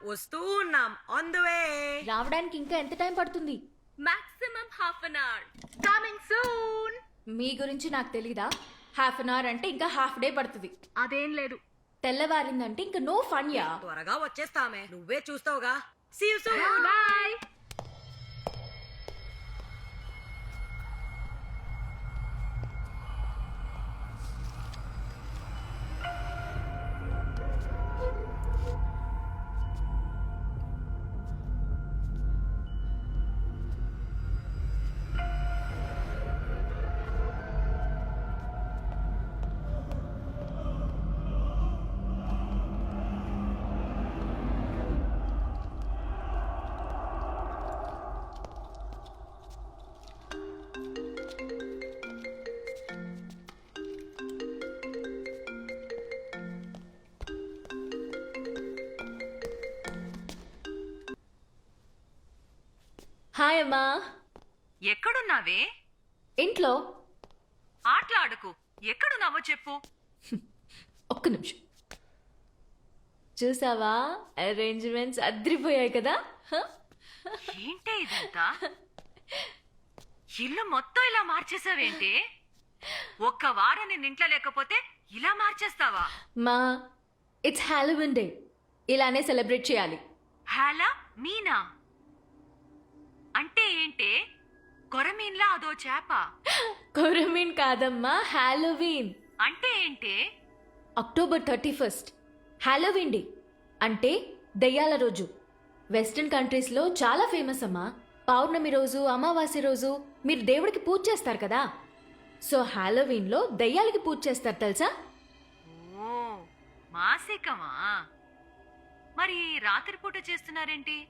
వస్తూ ఉన్నాం. On the way. రావడానికి ఇంకా ఎంత టైం పడుతుంది? Maximum half an hour. Coming soon. మీ గురించి నాకు తెలీదా? హాఫ్ అన్ అవర్ అంటే ఇంకా హాఫ్ డే పడుతుంది. అదేం లేదు. తెల్లవారిందంటే ఇంకా నో ఫన్ యా. త్వరగా వచ్చేస్తామే, నువ్వే చూస్తావుగా. See you soon. Bye. Hi అమ్మా. ఎక్కడున్నావే? ఇంట్లో. ఆటలాడుకు. ఎక్కడున్నావో చెప్పు. ఒక్క నిమిషం. చూసావా, అరేంజ్మెంట్స్ అద్రిపోయాయి కదా. ఏంటే ఇదంతా? ఇల్లు మొత్తం ఇలా మార్చేసావేంటి? ఒక్క వారం నేను ఇంట్లో లేకపోతే ఇలా మార్చేస్తావా? మా ఇట్స్ హాలోవిన్ డే, ఇలానే సెలబ్రేట్ చేయాలి. హాలా మీనా అంటే ఏంటే? కొరమీన్లా అదో చేప. కొరమీన్ కాదమ్మా, హాలోవీన్. అంటే ఏంటే? అక్టోబర్ 31 హాలోవీన్ డే అంటే దయ్యాల రోజు. వెస్టర్న్ కంట్రీస్లో చాలా ఫేమస్ అమ్మా. పౌర్ణమి రోజు, అమావాస్య రోజు మీరు దేవుడికి పూజ చేస్తారు కదా. సో హాలోవీన్లో దయ్యాలకి పూజ చేస్తారు తెలుసా? ఓ మాసికమా? మరి రాత్రిపూట చేస్తున్నారేంటి?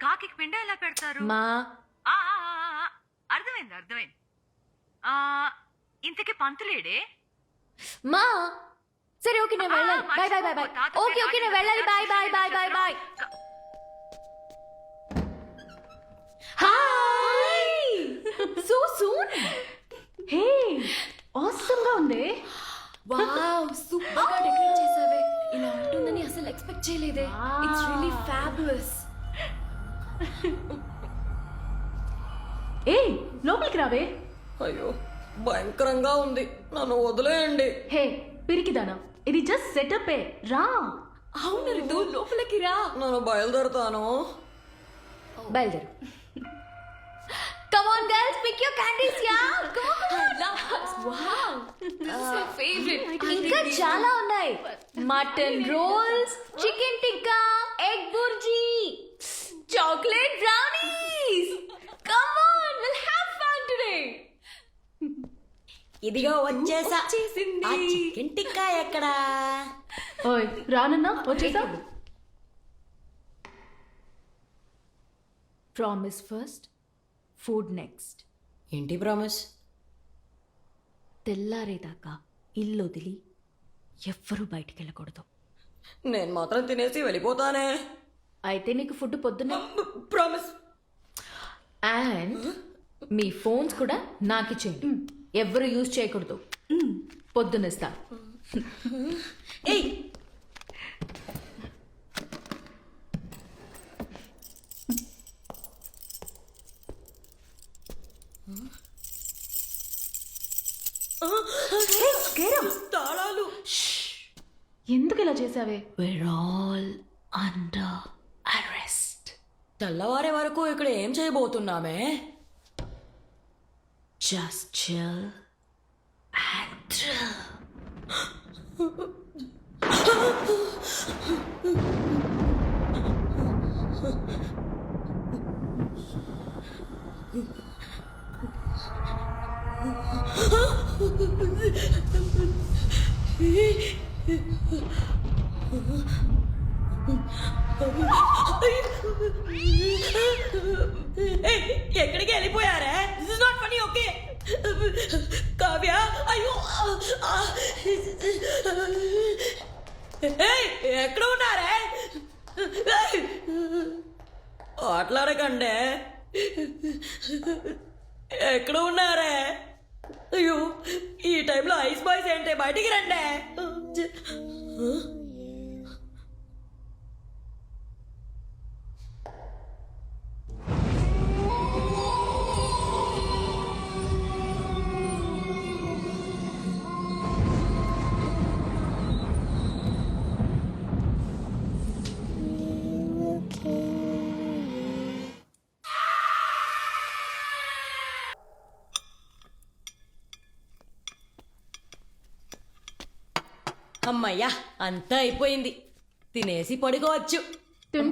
కాకి పిండ ఎలా పెడతారు? మా ఆ, ఆ, ఆ, ఆ, అర్థమైంది. ఇంతకీ పంతులేడే? మా సరే, ఓకే నేను వెళ్ళాలి. Bye bye bye bye. Okay okay నేను వెళ్ళాలి. Bye bye bye bye bye. Hi. So soon. Hey, awesome గా ఉంది. వావ్, సూపర్ గా డెకరేట్ చేసావే. ఇలా ఉంటుందని అసలు ఎక్స్పెక్ట్ చేయలేదే. It's really fabulous. ఏ, లోపలికి రావే. అయ్యో, భయంకరంగా ఉంది, నన్ను వదిలేయండి. హే పిరికిదానా, ఇది జస్ట్ సెటప్. రా. అవును రితు, లోపలికి రా. నన్ను బయలుదేరుతాను. బయలుదేరు. Come on girls, pick your candies, yeah. Come on. Wow, this is my favorite. ఇంకా చాలా ఉన్నాయి. Mutton rolls, chicken tikka, egg bhurji, chocolate brownies. Come on, we'll have fun today. ఇదిగో వచ్చేసా. వచ్చేసింది. ఆ చికెన్ టిక్కా ఎక్కడా? ఓయ్ రానన్నా, వచ్చేసా. Promise first, food next. ఏంటి ప్రామిస్? తెల్లారేదాకా ఇల్లు వదిలి ఎవ్వరూ బయటికి వెళ్ళకూడదు. నేను మాత్రం తినేసి వెళ్ళిపోతానే. అయితే నీకు ఫుడ్ పొద్దున్న. ప్రామిస్. అండ్ మీ ఫోన్స్ కూడా నాకు ఇచ్చేయండి. ఎవ్వరు యూజ్ చేయకూడదు. పొద్దునిస్తా. ఏయ్, తాళాలు. ఎందుకు ఇలా చేసావే? We're all under arrest. తెల్లవారే వరకు ఇక్కడ ఏం చేయబోతున్నామే? Just chill and thrill. ఎక్కడికి వెళ్ళిపోయారే? This is not funny. Okay Kavya, అయ్యో ఎక్కడ ఉన్నారే? ఆటలాడకండే. ఎక్కడ ఉన్నారే? అయ్యో, ఈ టైంలో ఐస్ బాయ్స్ ఏంటే? బయటికి రండి. అమ్మయ్యా అంతా అయిపోయింది, తినేసి పడుకోవచ్చు.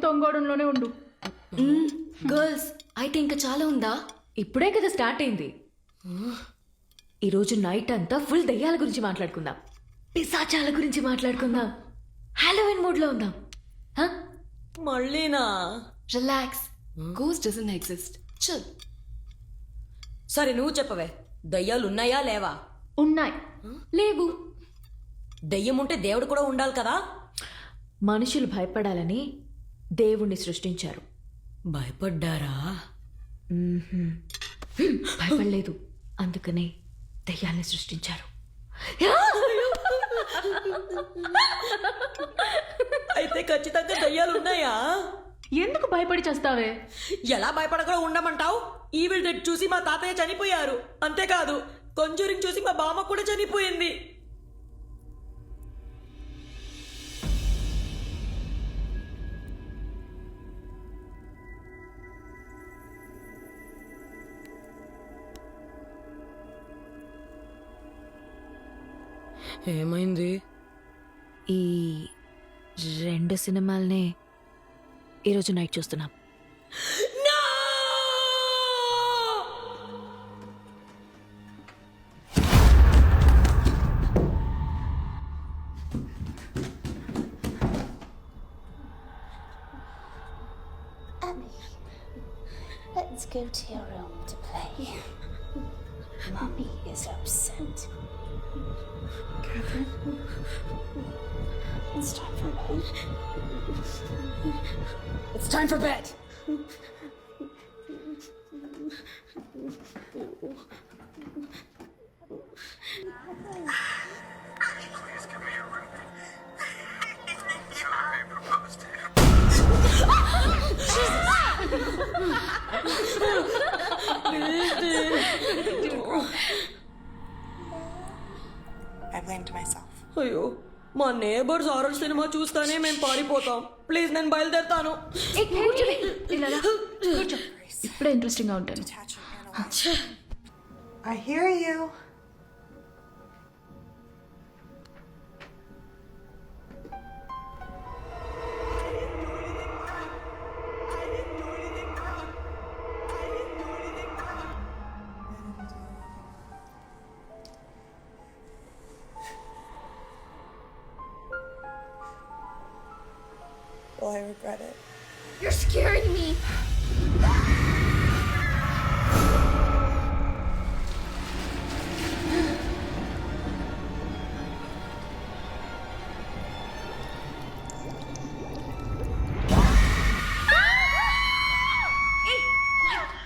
తొంగోడంలోనే ఉండు. గర్ల్స్ అయితే ఇంకా చాలా ఉందా? ఇప్పుడే కదా స్టార్ట్ అయింది. ఈరోజు నైట్ అంతా ఫుల్ దయ్యాల గురించి మాట్లాడుకుందాం, పిశాచాల గురించి మాట్లాడుకుందాం, హాలోవిన్ మూడ్ లో ఉందాం. మళ్ళీనా? Relax, ghost doesn't exist, chill. సరే నువ్వు చెప్పవే, దయ్యాలు ఉన్నాయా లేవా? ఉన్నాయి. లేవు. దయ్యం ఉంటే దేవుడు కూడా ఉండాలి కదా. మనుషులు భయపడాలని దేవుణ్ణి సృష్టించారు. భయపడ్డారా? భయపడలేదు, అందుకనే దయ్యాల్ని సృష్టించారు. అయితే ఖచ్చితంగా దయ్యాలు ఉన్నాయా? ఎందుకు భయపడి చేస్తావే? ఎలా భయపడకుండా ఉండమంటావు? ఈవిల్ డెడ్ చూసి మా తాతయ్య చనిపోయారు. అంతేకాదు కొంజూరింగ్ చూసి మా బామ్మ కూడా చనిపోయింది. ఏమైంది? ఈ 2 సినిమాల్నే ఈరోజు నైట్ చూస్తున్నాం. Let's go to your room to play. Mommy is upset. Catherine, it's time for bed. It's time for bed. Please give me your room. Sorry, I proposed to him. I blamed myself. అయ్యో, మా neighbours horror cinema చూస్తానే మేము పారిపోతాం. Please నేను బయలుదేరుతాను. ఇప్పుడే interesting గా ఉంటాను. Attach and analyze. I hear you. Well, I regret it. You're scaring me.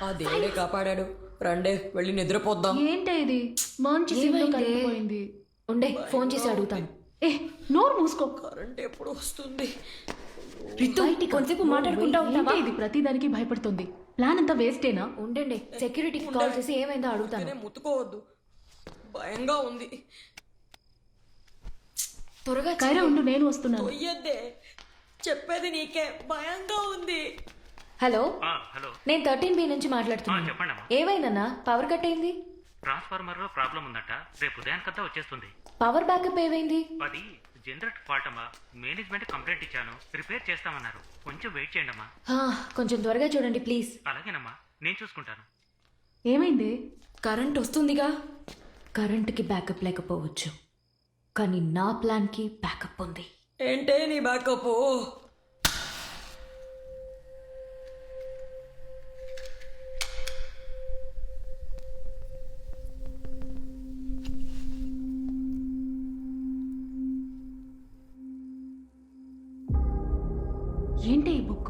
ఆ దేవుడే కాపాడాడు. రండే వెళ్ళి నిద్రపోద్దాం. ఏంటే ఇది? మంచి సినిమా కలిగిపోయింది. ఉండే, ఫోన్ చేసి అడుగుతాను. ఏ, నోరు మూసుకో. కరెంట్ ఎప్పుడు వస్తుంది? కొంచెంసేపు మాట్లాడుకుంటా ఉంటావా? ఏంటి ఇది? ప్రతి దానికి భయపడుతుంది. ప్లాన్ అంతా వేస్టేనా? ఉండండి, సెక్యూరిటీకి కాల్ చేసి ఏమైందో అడుగుతాను. నేనే ముట్టుకోవద్దు, భయంగా ఉంది. త్వరగా కైరా ఉండు, నేను వస్తున్నాను. తొయ్యద్దే, చెప్పేది నీకే, భయంగా ఉంది. హలో, హలో, నేను 13B నుంచి మాట్లాడుతున్నాను. చెప్పండమ్మా. ఏమైందన్నా? పవర్ కట్ అయింది. ట్రాన్స్ఫార్మర్ లో ప్రాబ్లం ఉందట, రేపు ఉదయానికంతా వచ్చేస్తుంది. పవర్ బ్యాకప్ ఏమైంది? అది జనరేటర్ ఫాల్ట్ అమ్మా. మేనేజ్మెంట్ కంప్లైంట్ ఇచ్చాను, రిపేర్ చేస్తామన్నారు. కొంచెం వెయిట్ చేయండి అమ్మా. కొంచెం త్వరగా చూడండి ప్లీజ్. అలాగేనమ్మా, నేను చూసుకుంటాను. ఏమైంది? కరెంట్ వస్తుందిగా. కరెంట్కి బ్యాకప్ లేకపోవచ్చు, కానీ నా ప్లాన్కి బ్యాకప్ ఉంది. ఏంటే నీ బ్యాకప్? ఏంటి ఈ బుక్?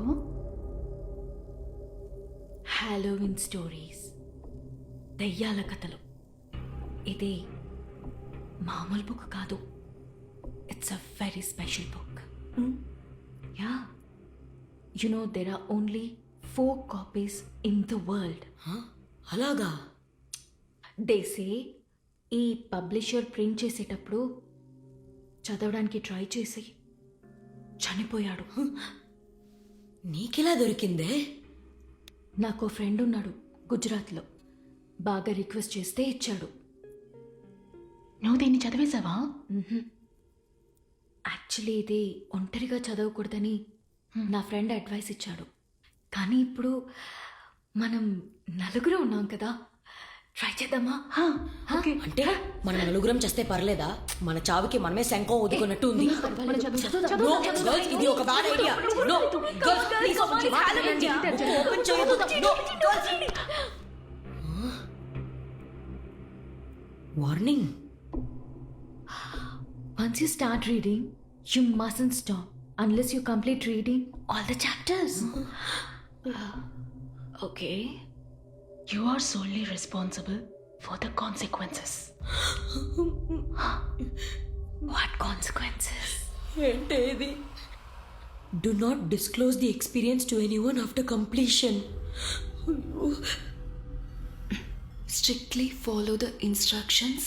హాలోవిన్ స్టోరీస్, దయ్యాల కథలు. ఇది మామూలు బుక్ కాదు, it's a very special book. Yeah, you know there are only 4 copies in the world. అలాగా? దే సే ఈ పబ్లిషర్ ప్రింట్ చేసేటప్పుడు చదవడానికి ట్రై చేసి చనిపోయాడు. నీకెలా దొరికిందే? నాకు ఫ్రెండ్ ఉన్నాడు గుజరాత్లో, బాగా రిక్వెస్ట్ చేస్తే ఇచ్చాడు. నువ్వు దీన్ని చదివేశావా? యాక్చువల్లీ ఇది ఒంటరిగా చదవకూడదని నా ఫ్రెండ్ అడ్వైస్ ఇచ్చాడు. కానీ ఇప్పుడు మనం నలుగురు ఉన్నాం కదా, ట్రై చేద్దామా? ఓకే అంటే మనం నలుగురం చేస్తే పర్లేదా? మన చావుకి మనమే శంఖం ఊదుకున్నట్టు ఉంది. No, girls, ఇది ఒక bad idea. No, girls, please, కొంచెం మాట్లాడండి. Book open చేయొద్దు. No, girls. Warning. Once you start reading, you mustn't stop unless you complete reading all the chapters. Okay. You are solely responsible for the consequences. What consequences? ఏంటి ఇది? Do not disclose the experience to anyone after completion. Strictly follow the instructions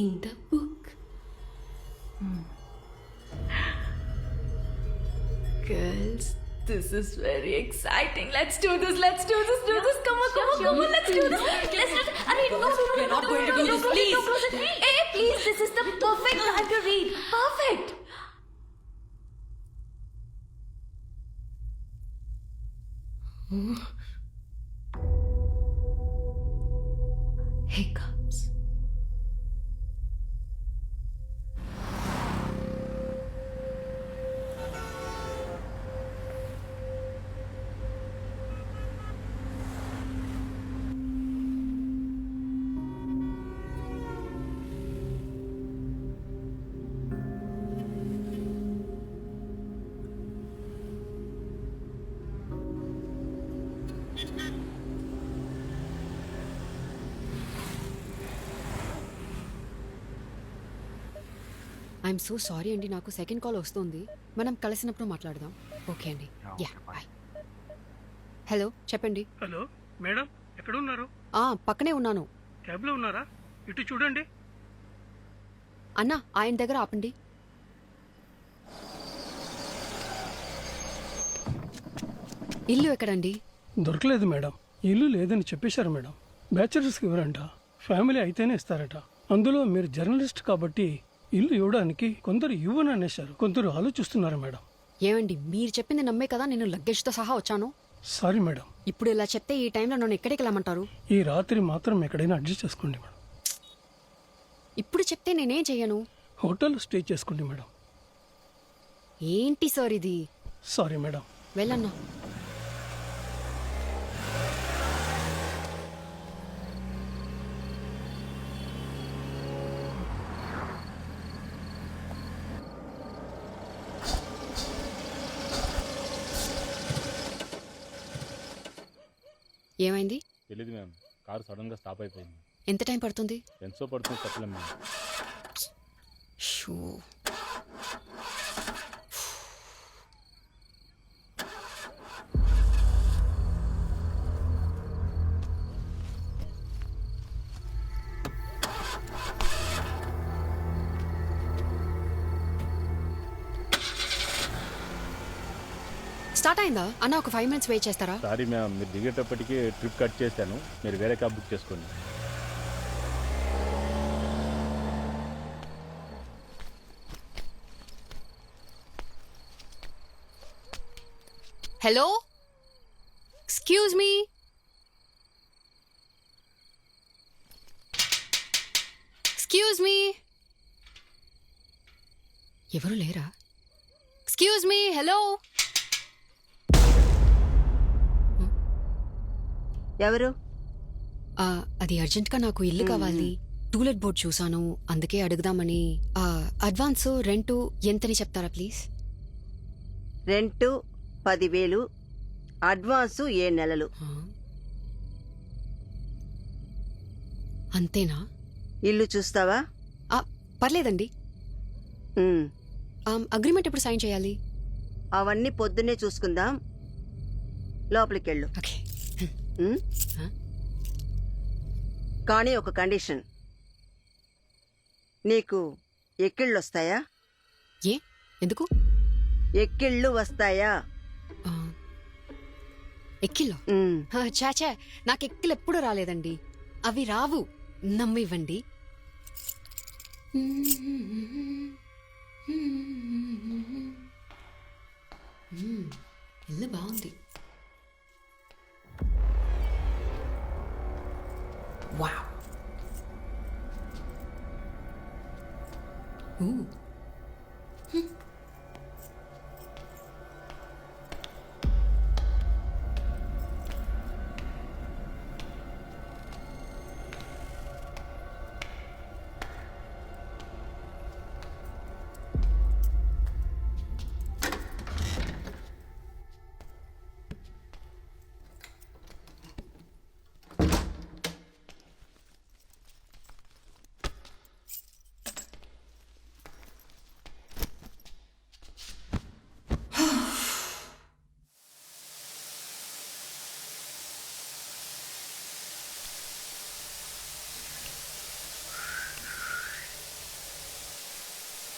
in the book. Girls, this is very exciting. Let's do this. Come on, let's do this. Arey, no. We're not going to do this, please. Hey, please, this is the perfect time to read. Perfect. Hiccups. I'm so sorry అండి, నాకు second call వస్తుంది. మనం కలిసినప్పుడు మాట్లాడదాం. Okay అండి, yeah bye. Hello, చెప్పండి. Hello madam, ఎక్కడ ఉన్నారు? పక్కనే ఉన్నాను. క్యాబ్లో ఉన్నారా? ఇటు చూడండి. అన్నా, ఆయన దగ్గర ఆపండి. ఇల్లు ఎక్కడండి? దొరకలేదు మేడం, ఇల్లు లేదని చెప్పేశారు మేడం. బ్యాచులర్స్కి ఇవ్వరంట, ఫ్యామిలీ అయితేనే ఇస్తారట. అందులో మీరు జర్నలిస్ట్ కాబట్టి ఇల్లు ఇవ్వడానికి కొందరు ఇవ్వని అనేశారు, కొందరు ఆలోచిస్తున్నారు మేడం. ఏమండి, మీరు చెప్పింది నమ్మే కదా నేను లగేజ్తో సహా వచ్చాను. Sorry madam. ఇప్పుడు ఇలా చెప్తే ఈ టైంలో నన్ను ఎక్కడికి వెళ్ళమంటారు? ఈ రాత్రి మాత్రం ఎక్కడైనా అడ్జస్ట్ చేసుకోండి మేడం. ఇప్పుడు చెప్తే నేనేం చెయ్యను. హోటల్లో స్టే చేసుకోండి మేడం. ఏంటి సార్ ఇది? Sorry madam. వెళ్ళన్నా. ఏమైంది? తెలీదు మ్యామ్, కారు సడన్ గా స్టాప్ అయిపోయింది. ఎంత టైం పడుతుంది? ఎంతో పడుతుంది చెప్పలేం మ్యామ్. షూ. స్టార్ట్ అయిందా? అన్న, ఒక 5 minutes వెయిట్ చేస్తారా? సారీ మ్యామ్, మీరు దిగేటప్పటికి ట్రిప్ కట్ చేశాను. మీరు వేరే క్యాబ్ బుక్ చేసుకోండి. Hello, excuse me. Excuse me. ఎవరు లేరా? Excuse me. హలో. ఎవరు? అది అర్జెంట్గా నాకు ఇల్లు కావాలి. టూలెట్ బోర్డ్ చూసాను, అందుకే అడుగుదామని. అడ్వాన్స్ రెంటు ఎంతని చెప్తారా ప్లీజ్? రెంటు 10,000, అడ్వాన్సు 7 నెలలు. అంతేనా? ఇల్లు చూస్తావా? పర్లేదండి. అగ్రిమెంట్ ఎప్పుడు సైన్ చేయాలి? అవన్నీ పొద్దున్నే చూసుకుందాం, లోపలికెళ్ళు. ఓకే. కానీ ఒక కండిషన్, నీకు ఎక్కిళ్ళు వస్తాయా? ఏ, ఎందుకు? ఎక్కిళ్ళు వస్తాయా? ఎక్కిల్లో? చాచా, నాకు ఎక్కిళ్ళు ఎప్పుడు రాలేదండి. అవి రావు, నమ్మివ్వండి. ఇల్లు బాగుంది. వావ్.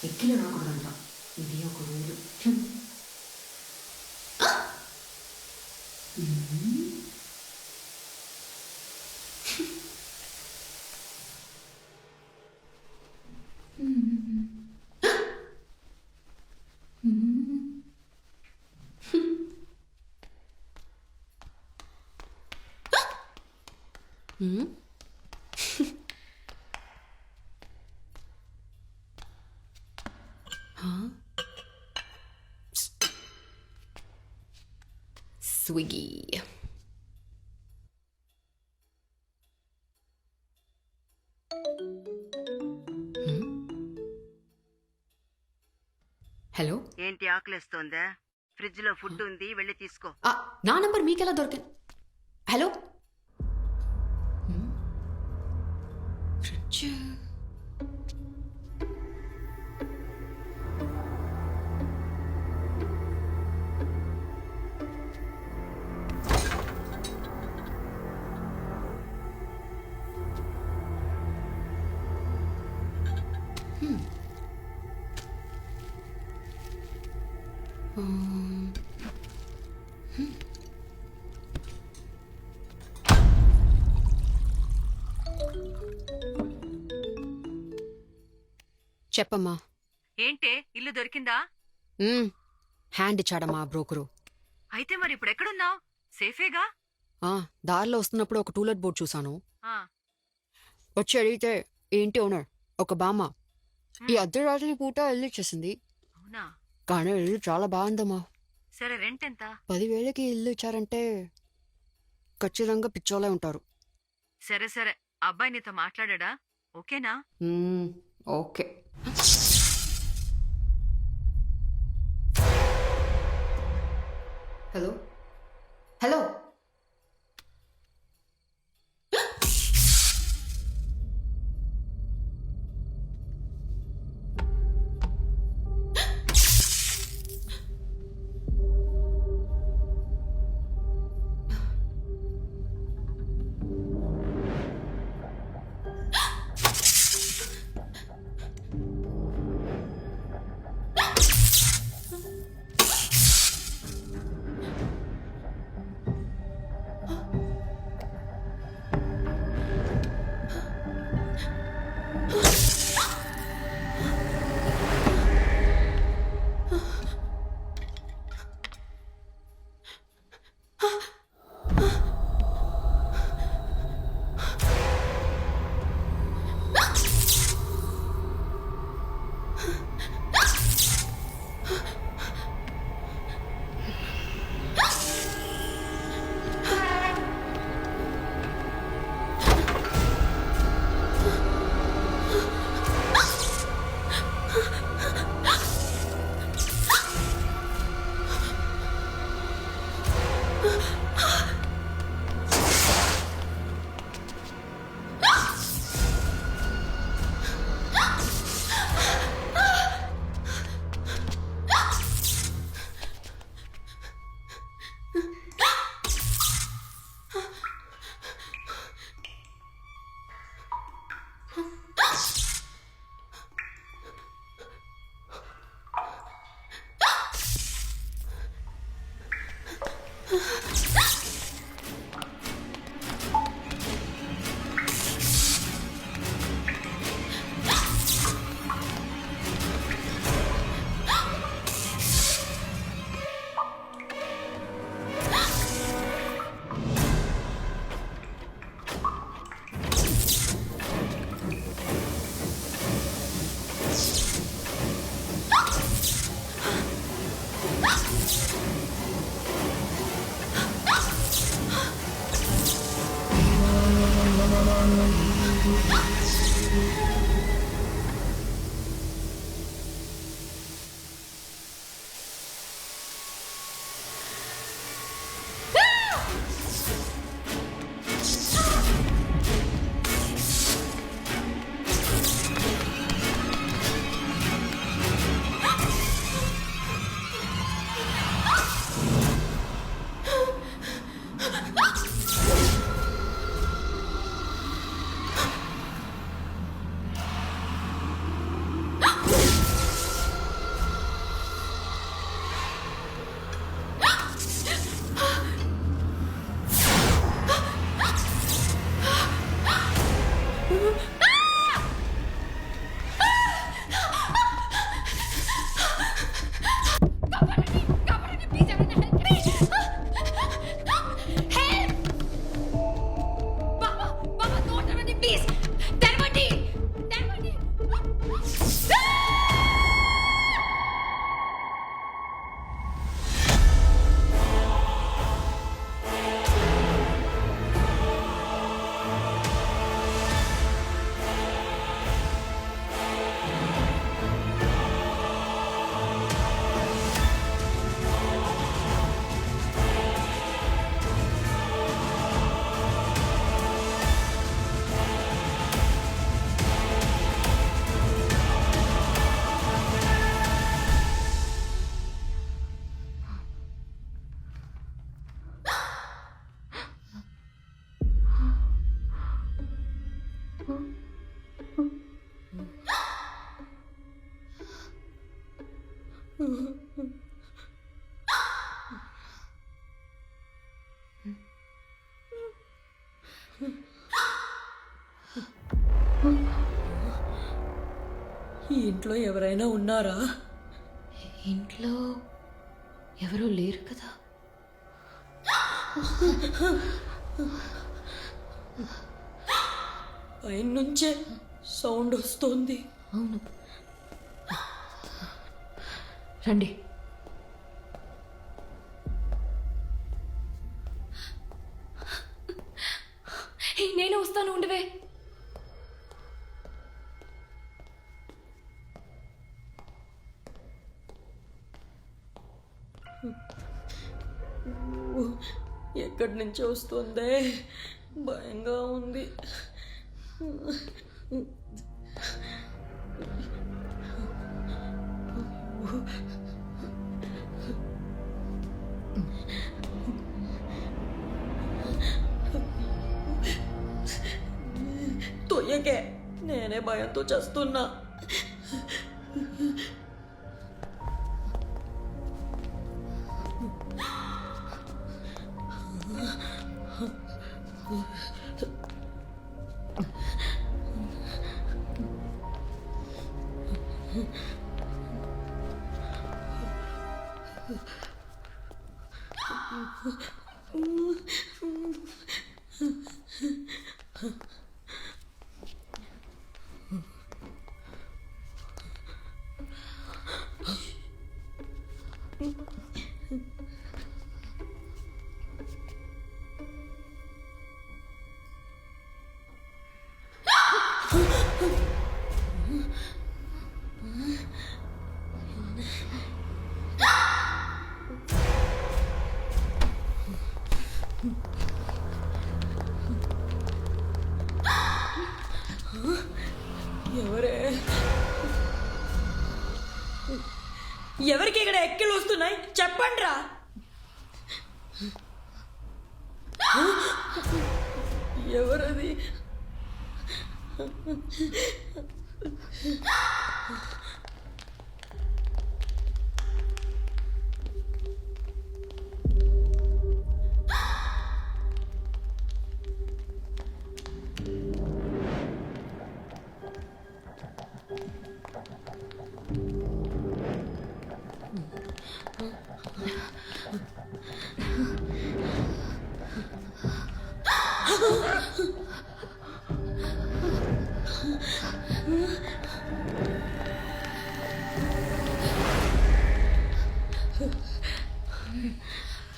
ఎక్కిల రాకూడదంట, ఇది ఒక రూలు. స్విగ్గీ. హలో, ఏంటి ఆకలిస్తోందా? ఫ్రిడ్జ్ లో ఫుడ్ ఉంది, వెళ్ళి తీసుకో. నా నంబర్ మీకెలా దొరికింది? Hello, fridge. చెప్పమ్మా. ఏంటే ఇల్లు దొరికిందా? హ్యాండ్ ఇచ్చాడమ్మా బ్రోకరు. అయితే మరి ఇప్పుడు ఎక్కడున్నావు? సేఫేగా? దారిలో వస్తున్నప్పుడు ఒక టూలెట్ బోర్డ్ చూసాను. ఆ, వచ్చి అడిగితే ఏంటి ఓనర్ ఒక బామ్మ ఈ అర్ధరాత్రి పూట ఇల్లు ఇచ్చేసింది. అవునా? కానీ ఇల్లు చాలా బాగుందమ్మా. సరే, రెంట్ ఎంత? 10,000కి ఇల్లు ఇచ్చారంటే ఖచ్చితంగా పిచ్చోలే ఉంటారు. సరే సరే, అబ్బాయి నీతో మాట్లాడా? ఓకేనా? ఓకే. హలో హలో, ప్లీజ్ తెరవండి తెరవండి. ఈ ఇంట్లో ఎవరైనా ఉన్నారా? ఇంట్లో ఎవరూ లేరు కదా. పైనుంచే సౌండ్ వస్తుంది. అవును, రండి. నేను వస్తాను, ఉండవే. ఎక్కడి నుంచి వస్తుందే? భయంగా ఉంది. తొయ్యకే, నేనే భయంతో చేస్తున్నా. ఎవరే? ఎవరికి ఇక్కడ ఎక్కిళ్ళు వస్తున్నాయి? చెప్పండి రా. ఎవరది?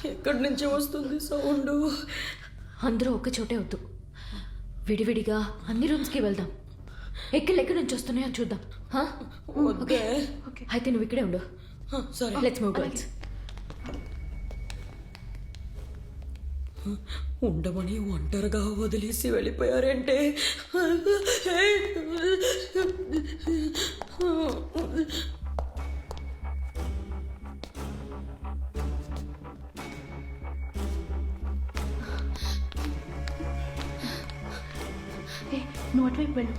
ఎక్కడి నుంచి వస్తుంది సౌండ్? అందరూ ఒక చోటే వద్దు, విడివిడిగా అన్ని రూమ్స్కి వెళ్దాం. ఎక్కడి నుంచి వస్తున్నాయో చూద్దాం. ఓకే, అయితే నువ్వు ఇక్కడే ఉండు. సరే, లెట్స్ మూవ్ గర్ల్స్. ఉండమని ఒంటరిగా వదిలేసి వెళ్ళిపోయారంటే. నువ్వు అటువైపు వెళ్ళు.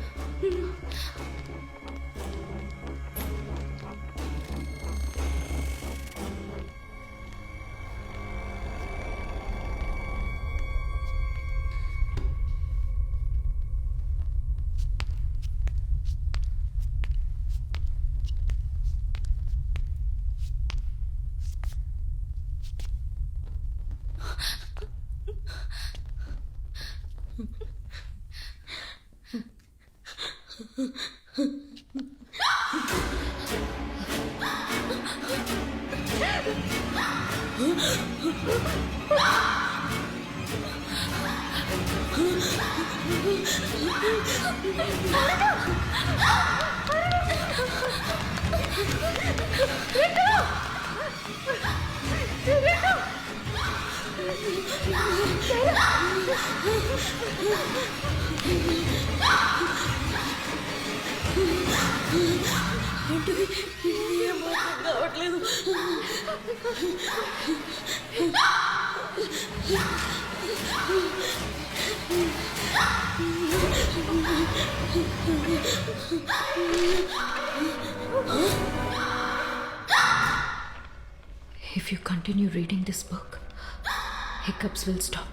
ఏం అర్థం కావట్లేదు. If you continue reading this book, hiccups will stop.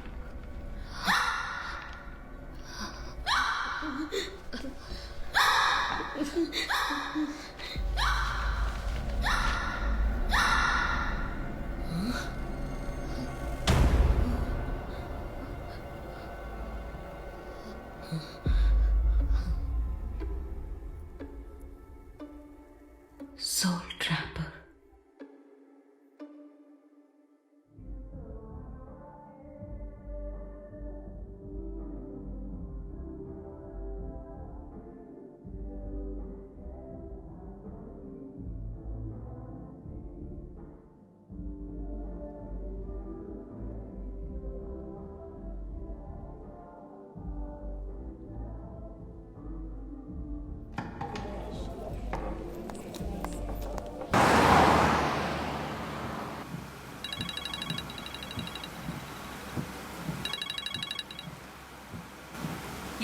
Soul Trapper.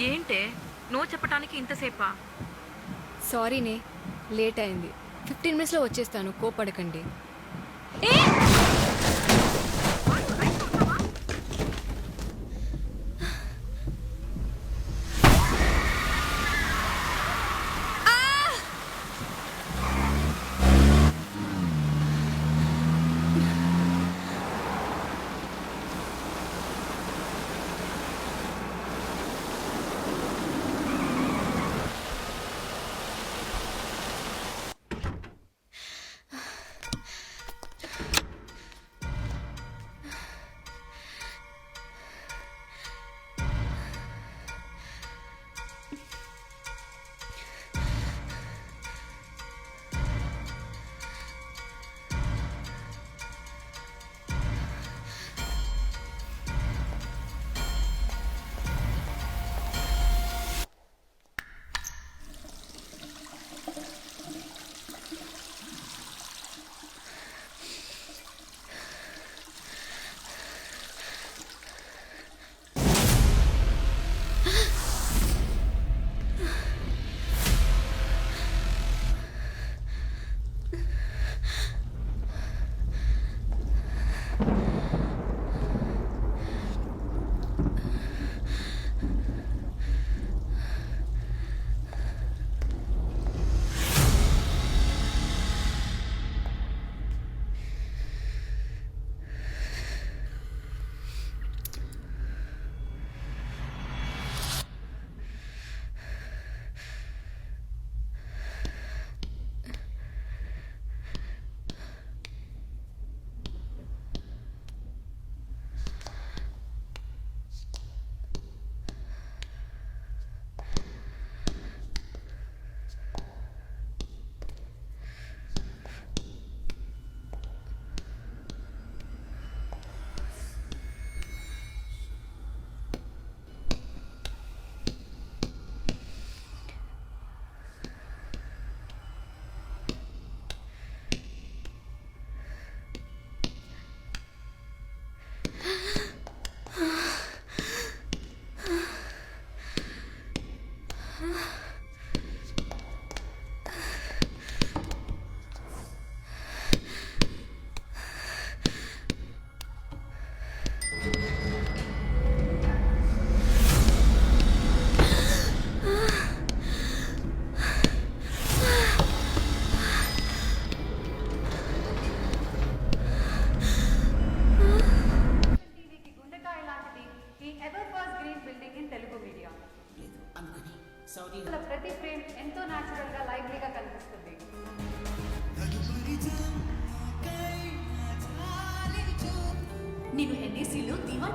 ఏంటే నో చెప్పడానికి ఇంతసేపా? సారీనే, లేట్ అయింది. 15 మినిట్స్లో వచ్చేస్తాను, కోపడకండి. ప్రతి ఫ్రేమ్ ఎంతో న్యాచురల్ గా లైవ్లీగా కనిపిస్తుంది. నేను ఎన్ఏసీలో దీవా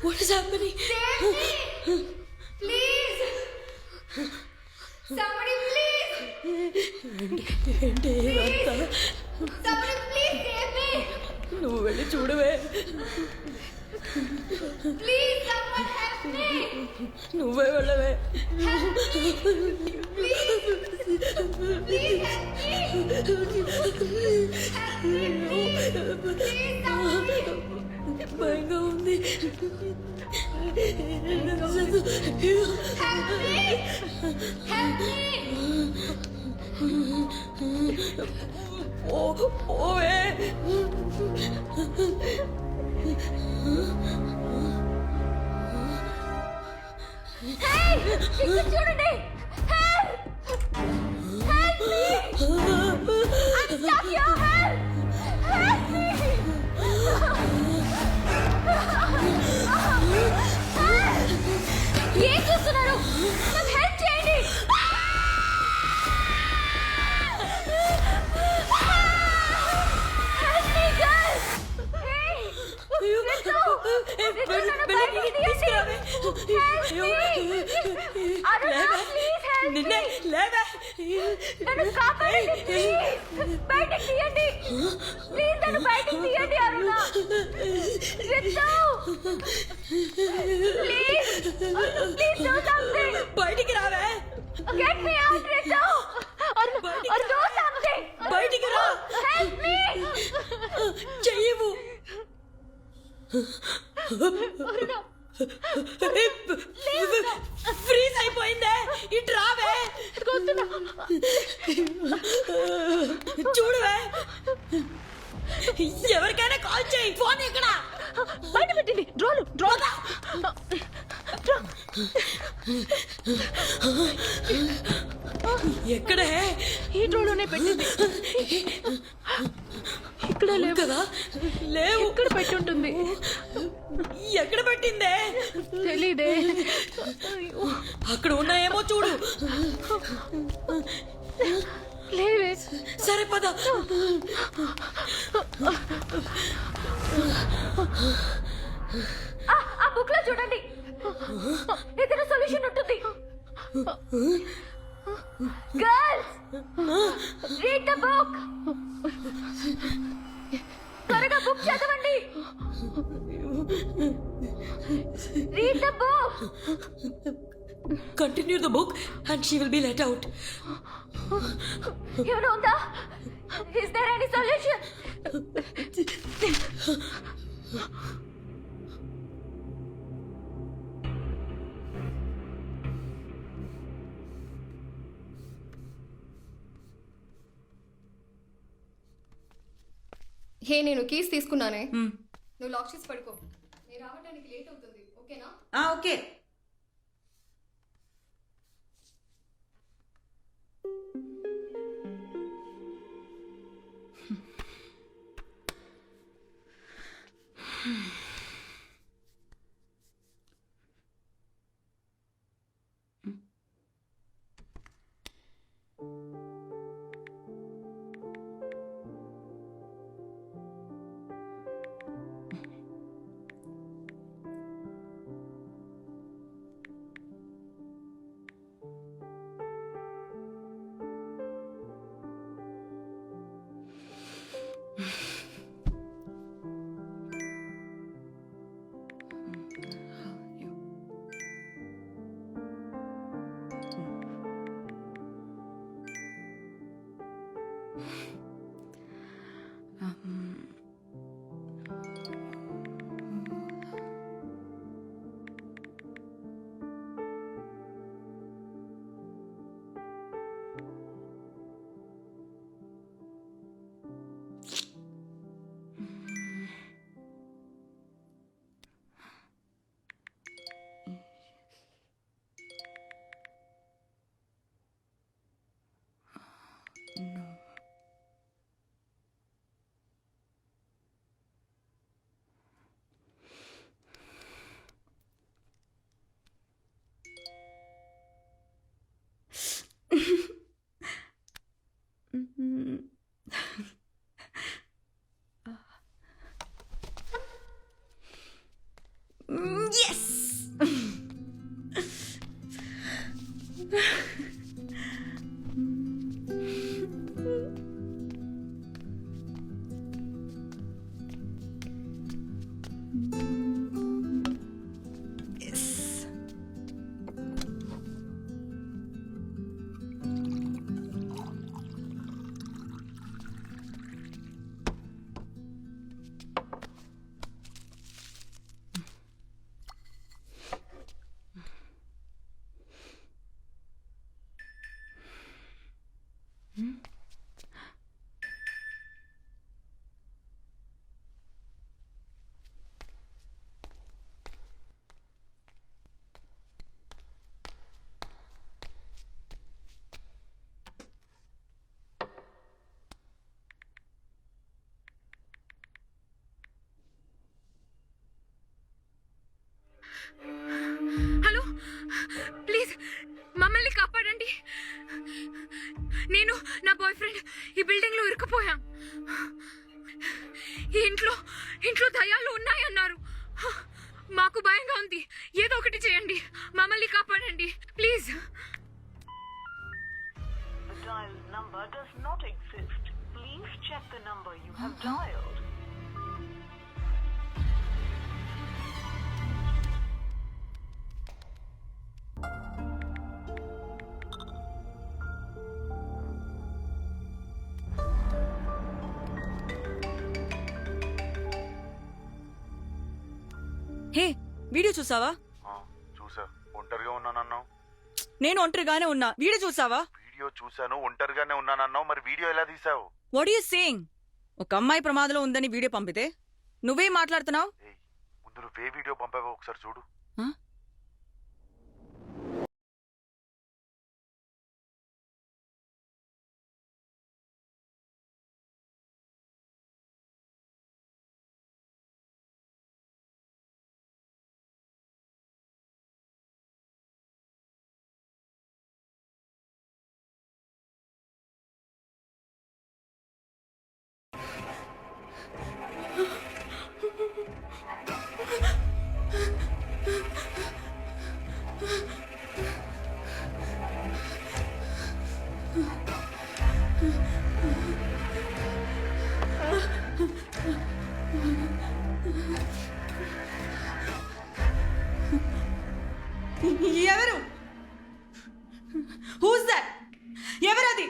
What is happening? Save me! Please! Somebody please! ఏంటి ఇదంతా? Somebody please save me! నువ్వు వెళ్ళి చూడవే. Please someone help me! నువ్వే వెళ్ళవే. Help me! Please! Please help me! Help me please! Please somebody! భయంగా ఉంది. Help me! Help me! ఓవే. Hey! ఇక్కడ చూడండి! Help! Help me! I'm stuck here! Help! Help me! ఏం చూస్తున్నారు? నాకు హెల్ప్ చేయండి! Help me, girls! Hey! Ritu! Ritu, నన్ను బయటికి తీయండి! Help me! Aruna, please help me! నన్ను కాపాడండి, please! బయటికి తీయండి! Please, నన్ను బయటికి తీయండి, అరుణ! Ritu! Please! Please do something! బయటికి రావే. Get me out, Rito! Or do something! బయటికి రా. Help me! చెయ్యవు. ఫ్రీజ్ అయిపోయిందే. ఇటు రావే. చూడవే. ఎవరికైనా కాల్ చేయి. ఫోన్ ఎక్కడ? బయట పెట్టండి. డ్రోలు. ఎక్కడే? ఈ డ్రోలోనే పెట్టింది. ఇక్కడ లేవు కదా. లేవు. ఇక్కడ పెట్టి ఉంటుంది. ఎక్కడ పెట్టిందే? తెలీదే. అక్కడ ఉన్నాయేమో చూడు. లేవే. సరే పద. ఆ బుక్ లో చూడండి, ఏదైనా సొల్యూషన్ ఉంటుంది. Girls, read the book. త్వరగా బుక్ చదవండి. Read the book. Continue the book and she will be let out. You know that? Is there any solution? హే, నేను కీస్ తీసుకున్నానే. నువ్వు లాక్ చేసి పడుకో. నేను రావడానికి లేట్ అవుతుంది. ఓకేనా? ఓకే. Yes. హలో, ప్లీజ్ మమ్మల్ని కాపాడండి. నేను నా బాయ్ ఫ్రెండ్ ఈ బిల్డింగ్ లో ఇరుక్కుపోయాం. ఈ ఇంట్లో దయ్యాలు ఉన్నాయన్నారు. మాకు భయంగా ఉంది. ఏదో ఒకటి చేయండి, మమ్మల్ని కాపాడండి please. number does not exist. Please check the number you have dialed. Video చూసావా? చూసా. ఒంటరిగా ఉన్నానన్నావు. నేను ఒంటరిగానే ఉన్నా. వీడియో చూసావా? వీడియో చూసాను, ఒంటరిగానే ఉన్నానన్నావు. మరి వీడియో ఎలా తీసావు? What you saying? ఒక అమ్మాయి ప్రమాదంలో ఉందని వీడియో పంపితే నువ్వేం మాట్లాడుతున్నావు? ముందు నువ్వే వీడియో పంపావో ఒకసారి చూడు. ఎవరు? Who's that? ఎవరది?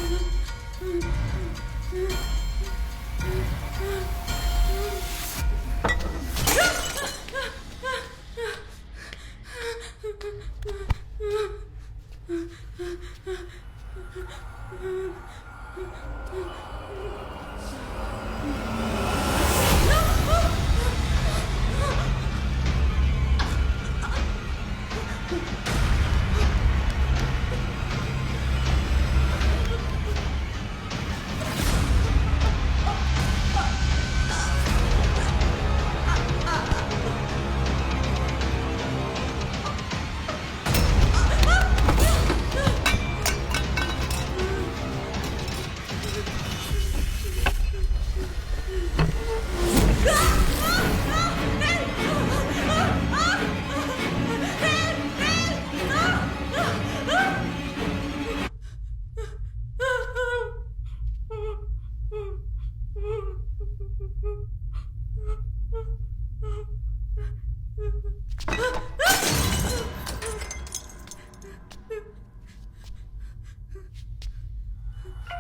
Mm-hmm.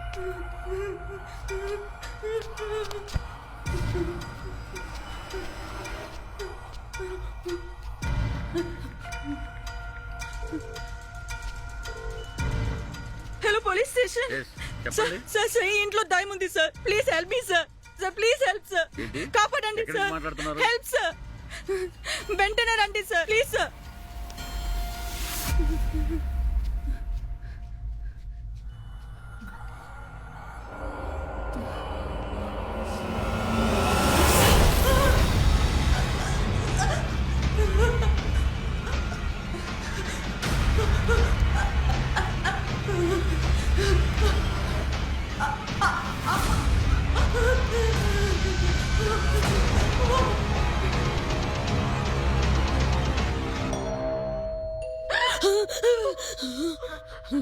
Hello police station. Sir sir sir ఈ ఇంట్లో దయ్యం ఉంది sir. Please help me sir. Sir please help sir. కాపాడండి సార్. Help sir. వెంటనే రండి sir please sir.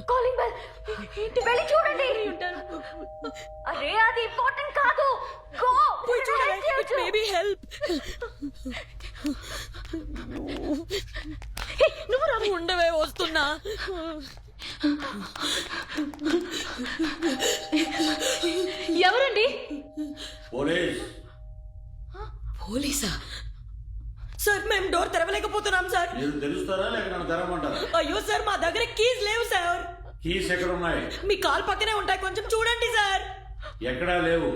Calling bell. ఇంటి వెళ్ళి చూడండి. అరే అది ఇంపార్టెంట్ కాదు. గో పోయి చూడండి. It may be help. నువ్వు రా. ఉండవే వస్తున్నా. ఎవరండి? పోలీసా? సార్ మేము డోర్ తెరవలేకపోతున్నాం సార్. తెలుస్తారా లేక నన్ను తెరవమంటారా? అయ్యో సార్ మా దగ్గర కీస్ లేవు సార్. కీస్ ఎక్కడ ఉన్నాయి? మీ కాల్ పక్కనే ఉంటాయి, కొంచెం చూడండి సార్. ఎక్కడా లేవు.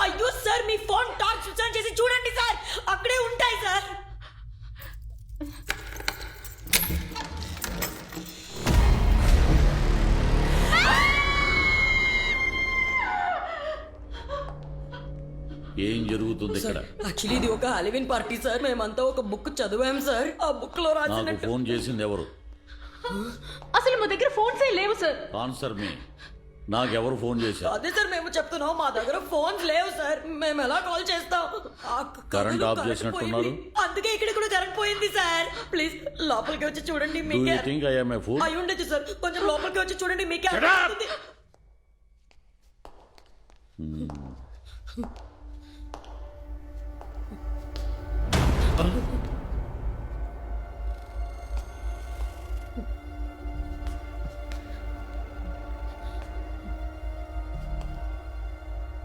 అయ్యో sir me phone torch switch on చేసి చూడండి సార్, అక్కడే ఉంటాయి సార్. ఏం జరుగుతుంది ఇక్కడ? యాక్చువల్లీ ఇది ఒక హాలోవీన్ పార్టీ సార్. మేమంతా ఒక బుక్ చదివాం సార్. ఆ బుక్ లో నాకు రాసినట్టు. ఫోన్ చేసింది ఎవరు? అసలు మా దగ్గర ఫోన్స్ ఏ లేవు సార్. ఆన్సర్ మీ. నాకెవరు ఫోన్ చేశారు? అదే సార్ మేము చెప్తున్నాం, మా దగ్గర ఫోన్స్ లేవు సార్. మేము ఎలా కాల్ చేస్తాం? కరెంట్ ఆఫ్ చేసినట్టున్నారు. అందుకే ఇక్కడ కూడా కరెంట్ పోయింది సార్. ప్లీజ్ లోపలికి వచ్చి చూడండి. Do you think I am a fool? అయి ఉండొచ్చు సార్. కొంచెం లోపలికి వచ్చి చూడండి మీకే.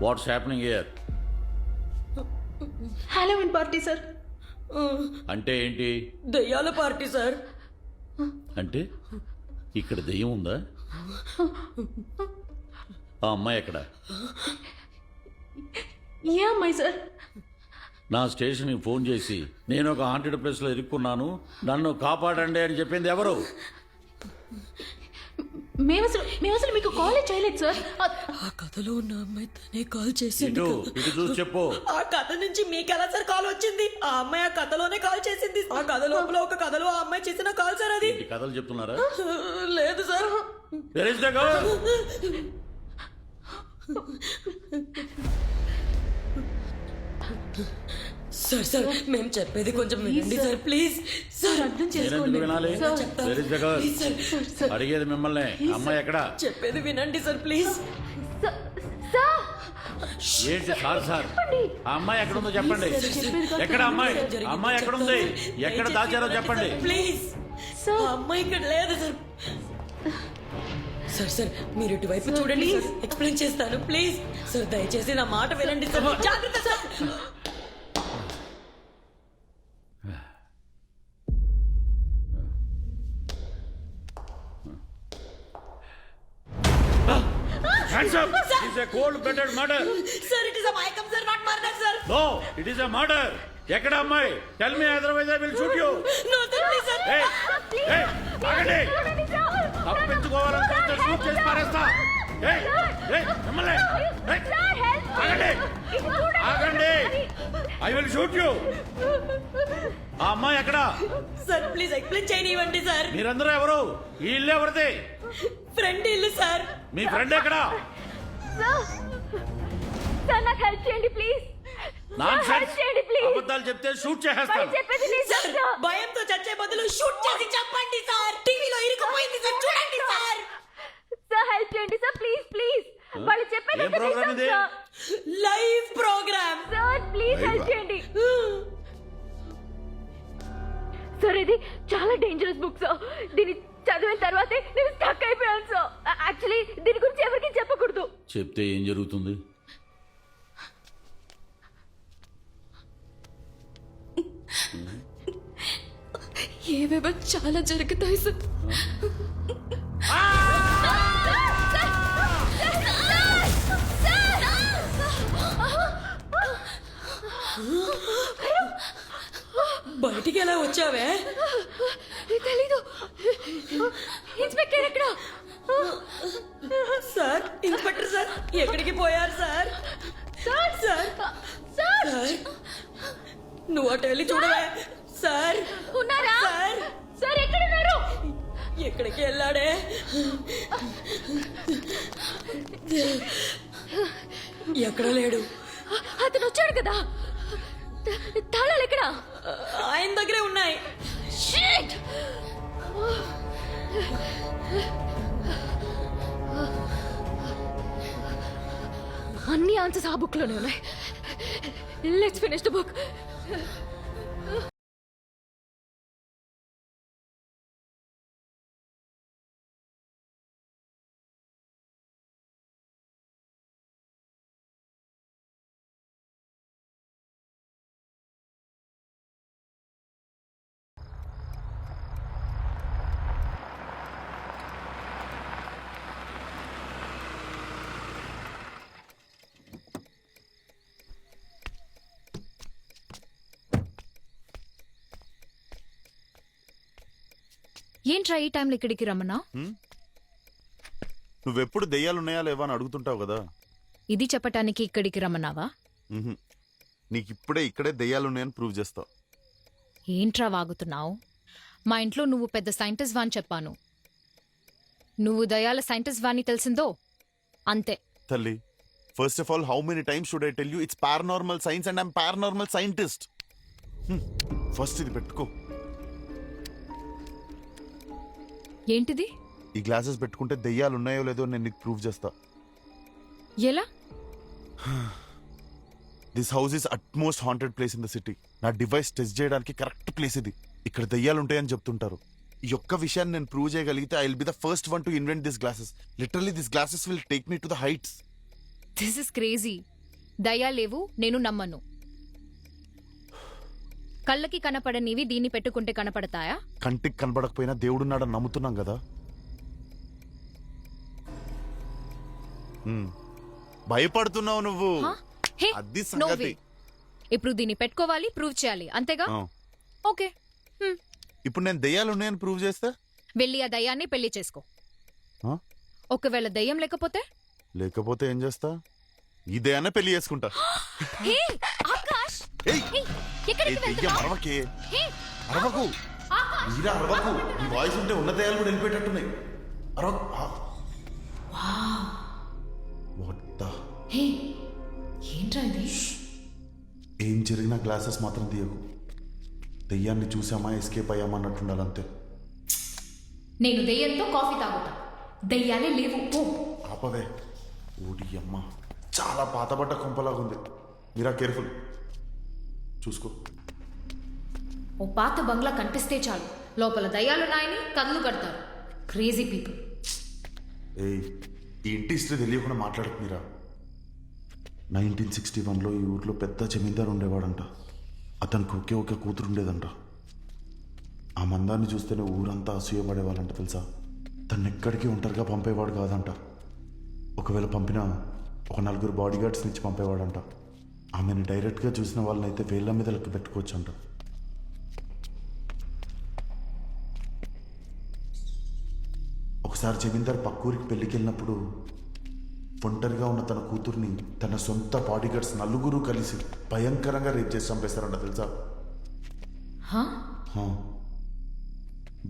What's happening here? Halloween party sir. అంటే ఏంటి? దయ్యాల పార్టీ సార్. అంటే ఇక్కడ దెయ్యం ఉందా? ఆ అమ్మాయి ఎక్కడ? ఏ అమ్మాయి సార్? నా స్టేషన్కి ఫోన్ చేసి నేను ఒక హాంటెడ్ ప్లేస్లో ఇరుక్కున్నాను, నన్ను కాపాడండి అని చెప్పింది ఎవరు? మేము అసలు మీకు కాల్ చేయలేదు సార్. ఆ కథలో ఉన్న అమ్మాయి తనే కాల్ చేసింది. ఇటు చూసి చెప్పు. ఆ కథ నుంచి మీకు ఎలా సార్ కాల్ వచ్చింది? ఆ అమ్మాయి ఆ కథలోనే కాల్ చేసింది. ఆ కథ లోపల ఒక కథలో ఆ అమ్మాయి చేసిన కాల్ సార్ అది. కథలు చెప్తున్నారా? లేదు sir. Where is the girl? Sir sir మేము చెప్పేది కొంచెం వినండి సార్ ప్లీజ్. సార్ అర్థం చేసుకోండి. Where is the girl? అడిగేది మిమ్మల్ని. అమ్మాయి ఎక్కడ? చెప్పేది వినండి సార్ ప్లీజ్. ఏంటి సార్ సార్? ఆ అమ్మాయి ఎక్కడ ఉందో చెప్పండి. ఎక్కడ అమ్మాయి? అమ్మాయి ఎక్కడ ఉంది? ఎక్కడ దాచారో చెప్పండి ప్లీజ్. ఆ అమ్మాయి ఇక్కడ లేదు సార్. సార్ సార్ మీరు ఇటువైపు చూడండి సార్, ఎక్స్ప్లెయిన్ చేస్తాను ప్లీజ్. సార్ దయచేసి నా మాట వినండి సార్. జాగ్రత్త sir. Hands up! It is a cold-blooded murder. Sir, it is a Mayakam sir, not murder sir. No, it is a murder. ఎక్కడ అమ్మాయి? Tell me, otherwise I will shoot you. No sir, please sir. Hey, hey, ఆగండి. తప్పించుకోవాలంటే shoot చేసి పారేస్తా. Hey, hey, మిమ్మల్ని. Hey, ఆగండి. ఆగండి. I will shoot you. ఆ అమ్మాయి ఎక్కడ? సార్ ప్లీజ్ ఎక్స్ప్లెయిన్ చేయనివ్వండి సార్. మీరందరూ ఎవరు? ఈ ఇల్లు ఎవరిది? ఫ్రెండ్ ఇల్లు సార్. మీ ఫ్రెండ్ ఎక్కడ? సార్ నాకు హెల్ప్ చేయండి ప్లీజ్. అబద్ధాలు చెప్తే షూట్ చేసేస్తాను. భయంతో చచ్చే బదులు షూట్ చేసి చెప్పండి సార్. టీవీలో ఇరుక్కుపోయింది సార్, చూడండి సార్. సార్ హెల్ప్ చేయండి సార్ ప్లీజ్ ప్లీజ్. వాళ్ళు చెప్పేది ఏం ప్రోగ్రామ్ ఇది? Live programme. Sir please help చేయండి. సార్ ఇది చాలా డేంజరస్ బుక్ సార్. దీన్ని చదివిన తర్వాతే నేను స్టక్ అయిపోయాను సార్. యాక్చువల్లీ దీని గురించి ఎవరికి చెప్తే ఏం జరుగుతుంది? ఏవేవో చాలా జరుగుతాయి సార్. బయటికి ఎలా వచ్చావే? తెలీదు. ఇన్స్పెక్టర్ ఎక్కడ? సార్, ఇన్స్పెక్టర్ సార్ ఎక్కడికి పోయారు సార్? సార్ సార్ సార్ నువ్వు అటు వెళ్ళి చూడవే. సార్ ఉన్నారా? సార్ సార్ ఎక్కడ ఉన్నారు? ఎక్కడికి వెళ్ళాడే? ఎక్కడ లేడు. అతను వచ్చాడు కదా, తాళాలు ఎక్కడ? ఆయన దగ్గరే ఉన్నాయి. Shit! అన్ని ఆన్సర్స్ ఆ బుక్ లోనే ఉన్నాయి. Let's finish the book. ఏంట్రా ఈ టైంలో ఇక్కడికి రమ్మన్నా? నువ్వెప్పుడు దెయ్యాలున్నాయా లేవా అని అడుగుతుంటావు కదా. ఇది చెప్పటానికి ఇక్కడికి రమ్మన్నావా? నీకు ఇప్పుడే ఇక్కడే దెయ్యాలున్నాయని ప్రూవ్ చేస్తావు. ఏంట్రా వాగుతున్నావు? మా ఇంట్లో నువ్వు పెద్ద సైంటిస్ట్ వాని చెప్పాను. నువ్వు దయాల సైంటిస్ట్ వాని తెలిసిందో అంతే. తల్లి, first of all, how many times should I tell you it's paranormal science and I'm paranormal scientist. First ఇది పెట్టుకో. ఏంటిది? ఈ గ్లాసెస్ పెట్టుకుంటే దెయ్యాలు ఉన్నాయో లేదో నేను నీకు ప్రూవ్ చేస్తా. ఎలా? This house is utmost haunted place in the city. నా డివైస్ టెస్ట్ చేయడానికి కరెక్ట్ ప్లేస్ ఇది. ఇక్కడ దెయ్యాలు ఉంటాయని చెప్తుంటారు. ఈ ఒక్క విషయాన్ని నేను ప్రూవ్ చేయగలిగితే I will be the first one to invent this glasses. Literally this glasses will take me to the heights. This is crazy. దయా లేవు, నేను నమ్మను. కళ్ళకి కనపడనివి దీన్ని పెట్టుకుంటే కనపడతాయా? కంటికి కనపడకపోయినా దేవుడున్నాడని నమ్ముతున్నాం కదా. భయపడుతున్నావు నువ్వు. హే, అది no సంగతి. way. ఇప్పుడు దీన్ని పెట్టుకోవాలి, ప్రూవ్ చేయాలి, అంతేగా? ఓకే. ఇప్పుడు నేను దెయ్యాలు ఉన్నాయని ప్రూవ్ చేస్తే వెళ్ళి ఆ దయ్యాన్ని పెళ్లి చేసుకో. ఒకవేళ దయ్యం లేకపోతే? లేకపోతే ఏం చేస్తా? ఈ దెయ్యాన్ని పెళ్లి చేసుకుంటా. హే ఆకాష్, ఏయ్, ఎక్కడికి దెయ్యం వెళ్తున్నావ్? అరవకే. హే అరవకు. మీరా అరవకు. ఈ వాయిస్ ఉంటే ఉన్న దెయ్యాలు కూడా వెళ్ళిపోయేటట్టున్నాయి. అరవకు. What the? హే, ఏంట్రా ఇది? ఏం జరిగినా గ్లాసెస్ మాత్రం తీయకు. దెయ్యాన్ని చూసామా ఎస్కేప్ అయ్యామా అన్నట్టుండాలంతే. నేను దెయ్యంతో కాఫీ తాగుతా. దెయ్యాలే లేవు. పో. ఆపవే. ఓడి అమ్మ, చాలా పాతబడ్డ కొంపలాగుంది. మీరా కేర్ఫుల్ చూసుకో. ఓ పాత బంగ్లా కనిపిస్తే చాలు, లోపల దయ్యాలున్నాయని కళ్ళు కడతారు. Crazy people. ఏయ్, ఈ ఇంటి హిస్టరీ తెలియకుండా మాట్లాడకు మీరా. 1961లో ఈ ఊర్లో పెద్ద జమీందారు ఉండేవాడంట. అతనికి ఒకే ఒకే కూతురు ఉండేదంట. ఆ మందాన్ని చూస్తేనే ఊరంతా అసూయపడేవాళ్ళంట తెలుసా. తను ఎక్కడికి ఒంటరిగా పంపేవాడు కాదంట. ఒకవేళ పంపినా ఒక 4 బాడీ గార్డ్స్ని ఇచ్చి పంపేవాడంట. ఆమెను డైరెక్ట్గా చూసిన వాళ్ళని అయితే వేళ్ల మీద లెక్క పెట్టుకోవచ్చంట. ఒకసారి జమీందార్ పక్కూరికి పెళ్లికి వెళ్ళినప్పుడు ఒంటరిగా ఉన్న తన కూతుర్ని తన సొంత బాడీగార్డ్స్ 4 కలిసి భయంకరంగా రేప్ చేసి చంపేశారంట తెలుసా.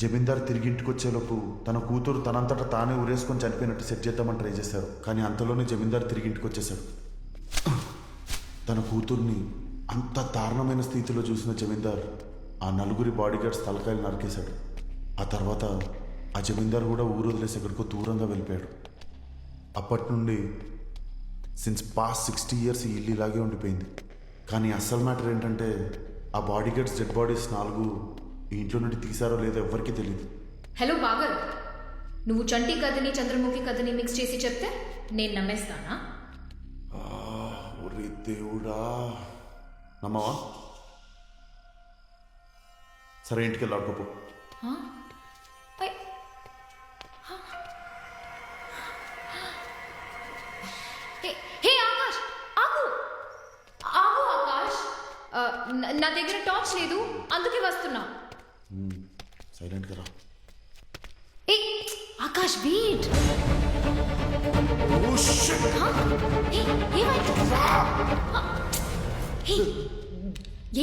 జమీందార్ తిరిగి ఇంటికి వచ్చేలోపు తన కూతురు తనంతటా తానే ఉరేసుకొని చనిపోయినట్టు సెట్ చేద్దామని ట్రై చేశారు. కానీ అంతలోనే జమీందార్ తిరిగి ఇంటికి వచ్చేశాడు. తన కూతుర్ని అంత దారుణమైన స్థితిలో చూసిన జమీందార్ ఆ 4 బాడీగార్డ్స్ తలకాయలు నరికేశాడు. ఆ తర్వాత ఆ జమీందార్ కూడా ఊరు వదిలేసి ఎక్కడికో దూరంగా వెళ్ళిపోయాడు. అప్పటి నుండి సిన్స్ పాస్ట్ 60 years ఈ ఇల్లు ఇలాగే ఉండిపోయింది. కానీ అసలు మ్యాటర్ ఏంటంటే ఆ బాడీగార్డ్స్ డెడ్ బాడీస్ 4 ఈ ఇంట్లో నుండి తీసారో లేదో ఎవ్వరికీ తెలియదు. హలో బాగర్, నువ్వు చంటి కథని చంద్రముఖి కథని మిక్స్ చేసి చెప్తే నేను నమ్మేస్తానా? ఒరే దేవుడా, నమ్మవా? సరే ఇంటికి వెళ్ళి ఆడుకోపో. హే ఆకాష్, ఆగు ఆగు ఆకాష్, నా దగ్గర టార్చ్ లేదు, అందుకే వస్తున్నా. సైలెంట్ గా రా. ఏ ఆకాష్ వెయిట్.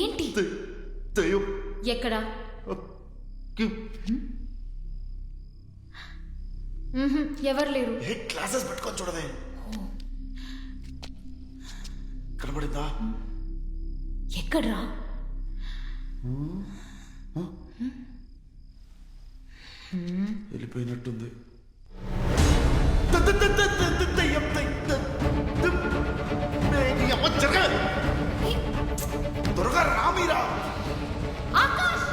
ఏంటి? ఎక్కడ? ఎవరు లేరు. క్లాసెస్ పెట్టుకొని చూడవే. కనబడిందా? ఎక్కడ్రా? వెళ్ళిపోయినట్టుంది. త్వరగా రా మీరా. ఆకాష్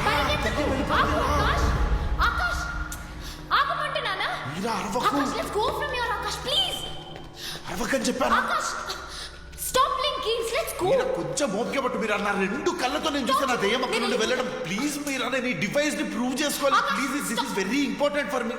పరిగెత్తకు. ఆగు ఆకాష్, ఆకాష్ ఆగమంటున్నానా? మీరా అరవకు. Akash let's go from here. Akash please అరవకని చెప్పాను. Akash stop playing games, let's go. Meera కొంచెం ఓపిక పట్టు. మీరా నా రెండు కళ్ళతో నేను చూస్తున్నా దయ్యం అక్కడ నుండి వెళ్ళడం. ప్లీజ్ మీరా, నేను ఈ డివైస్ ని ప్రూవ్ చేసుకోవాలి. Please, this is very important for me.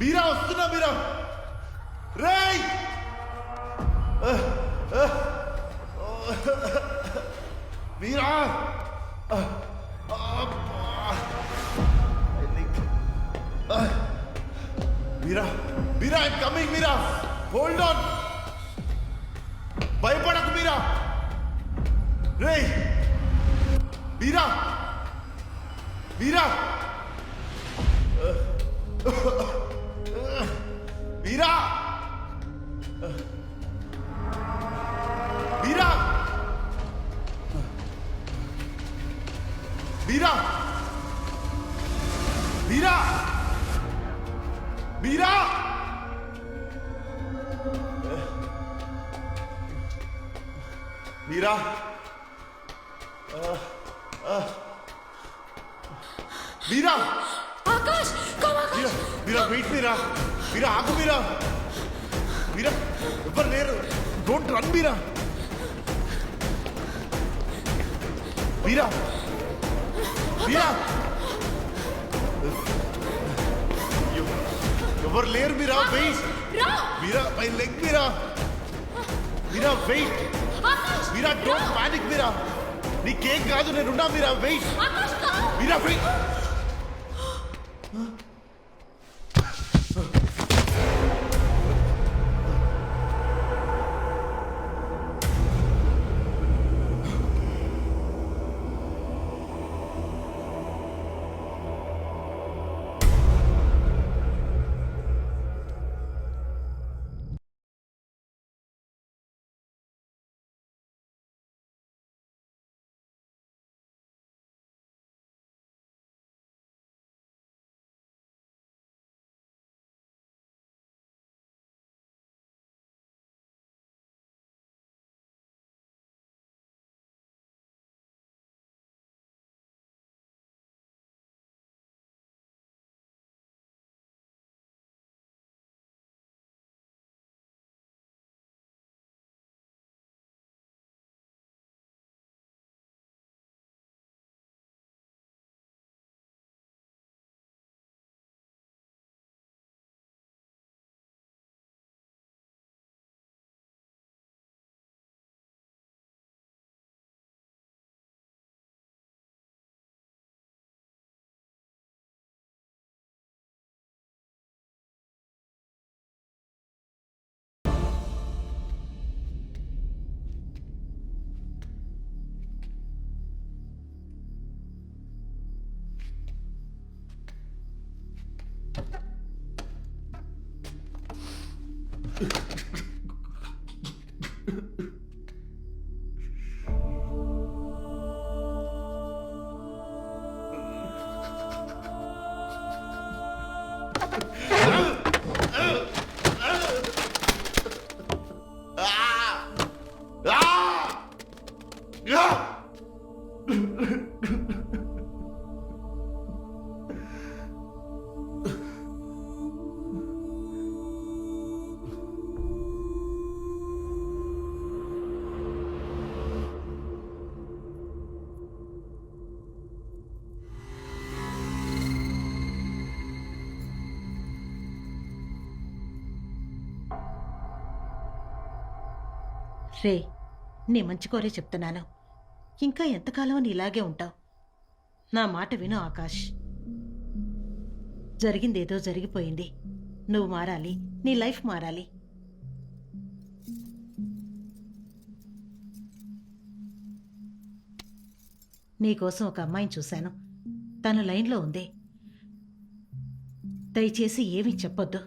Meera వస్తున్నా. మీరా రేయ్, Meera Meera Meera I'm coming. Meera hold on, భయపడకు మీరా. రేయ్ మీరా, మీరా మీరా మీరా మీరా మీరా మీరా మీరా మీరా ఆకాష్ కమ్ ఆకాష్. మీరా వెయిట్. మీరా మీరా ఆగు. మీరా మీరా ఎవరు లేరు. Don't run. మీరా మీరా మీరా ఎవరు లేరు. Meera wait. Meera my leg. Meera Meera wait. Meera don't panic. Meera నీకేం కాదు, నేనున్నా. మీరా వెయిట్. మీరా వెయిట్. రే, నీ మంచి కోరే చెప్తున్నాను. ఇంకా ఎంతకాలం నీ ఇలాగే ఉంటావు? నా మాట విను ఆకాష్. జరిగిందేదో జరిగిపోయింది. నువ్వు మారాలి, నీ లైఫ్ మారాలి. నీకోసం ఒక అమ్మాయిని చూశాను. తను లైన్లో ఉంది. దయచేసి ఏమీ చెప్పొద్దు.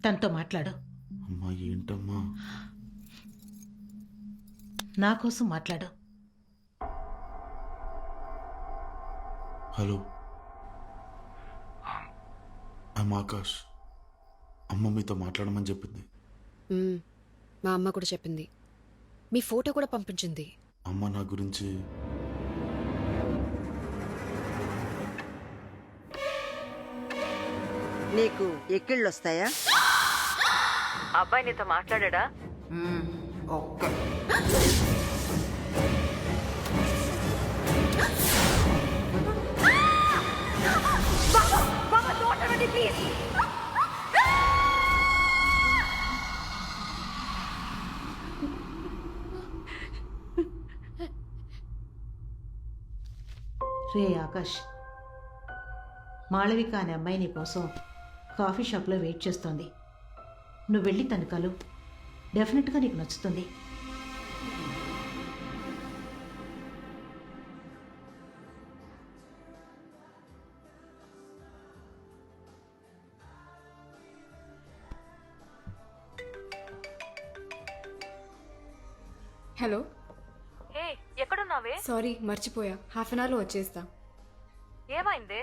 తనతో మాట్లాడు. అమ్మా ఏంటమ్మా? నా కోసం మాట్లాడు. Hello, I'm Akash. అమ్మ మీతో మాట్లాడమని చెప్పింది. మా అమ్మ కూడా చెప్పింది. మీ ఫోటో కూడా పంపించింది. అమ్మ నా గురించి నీకు ఎక్కిళ్ళు వస్తాయా? అబ్బాయి నీతో మాట్లాడా? ఒక్క రే ఆకాష్, మాళవిక అనే అమ్మాయి నీ కోసం కాఫీ షాప్లో వెయిట్ చేస్తోంది. నువ్వు వెళ్ళి తను కలు. డెఫినెట్గా నీకు నచ్చుతుంది. హలో, హే ఎక్కడున్నావే? సారీ మర్చిపోయా. హాఫ్ అన్ అవర్లో వచ్చేస్తా. ఏమైందే?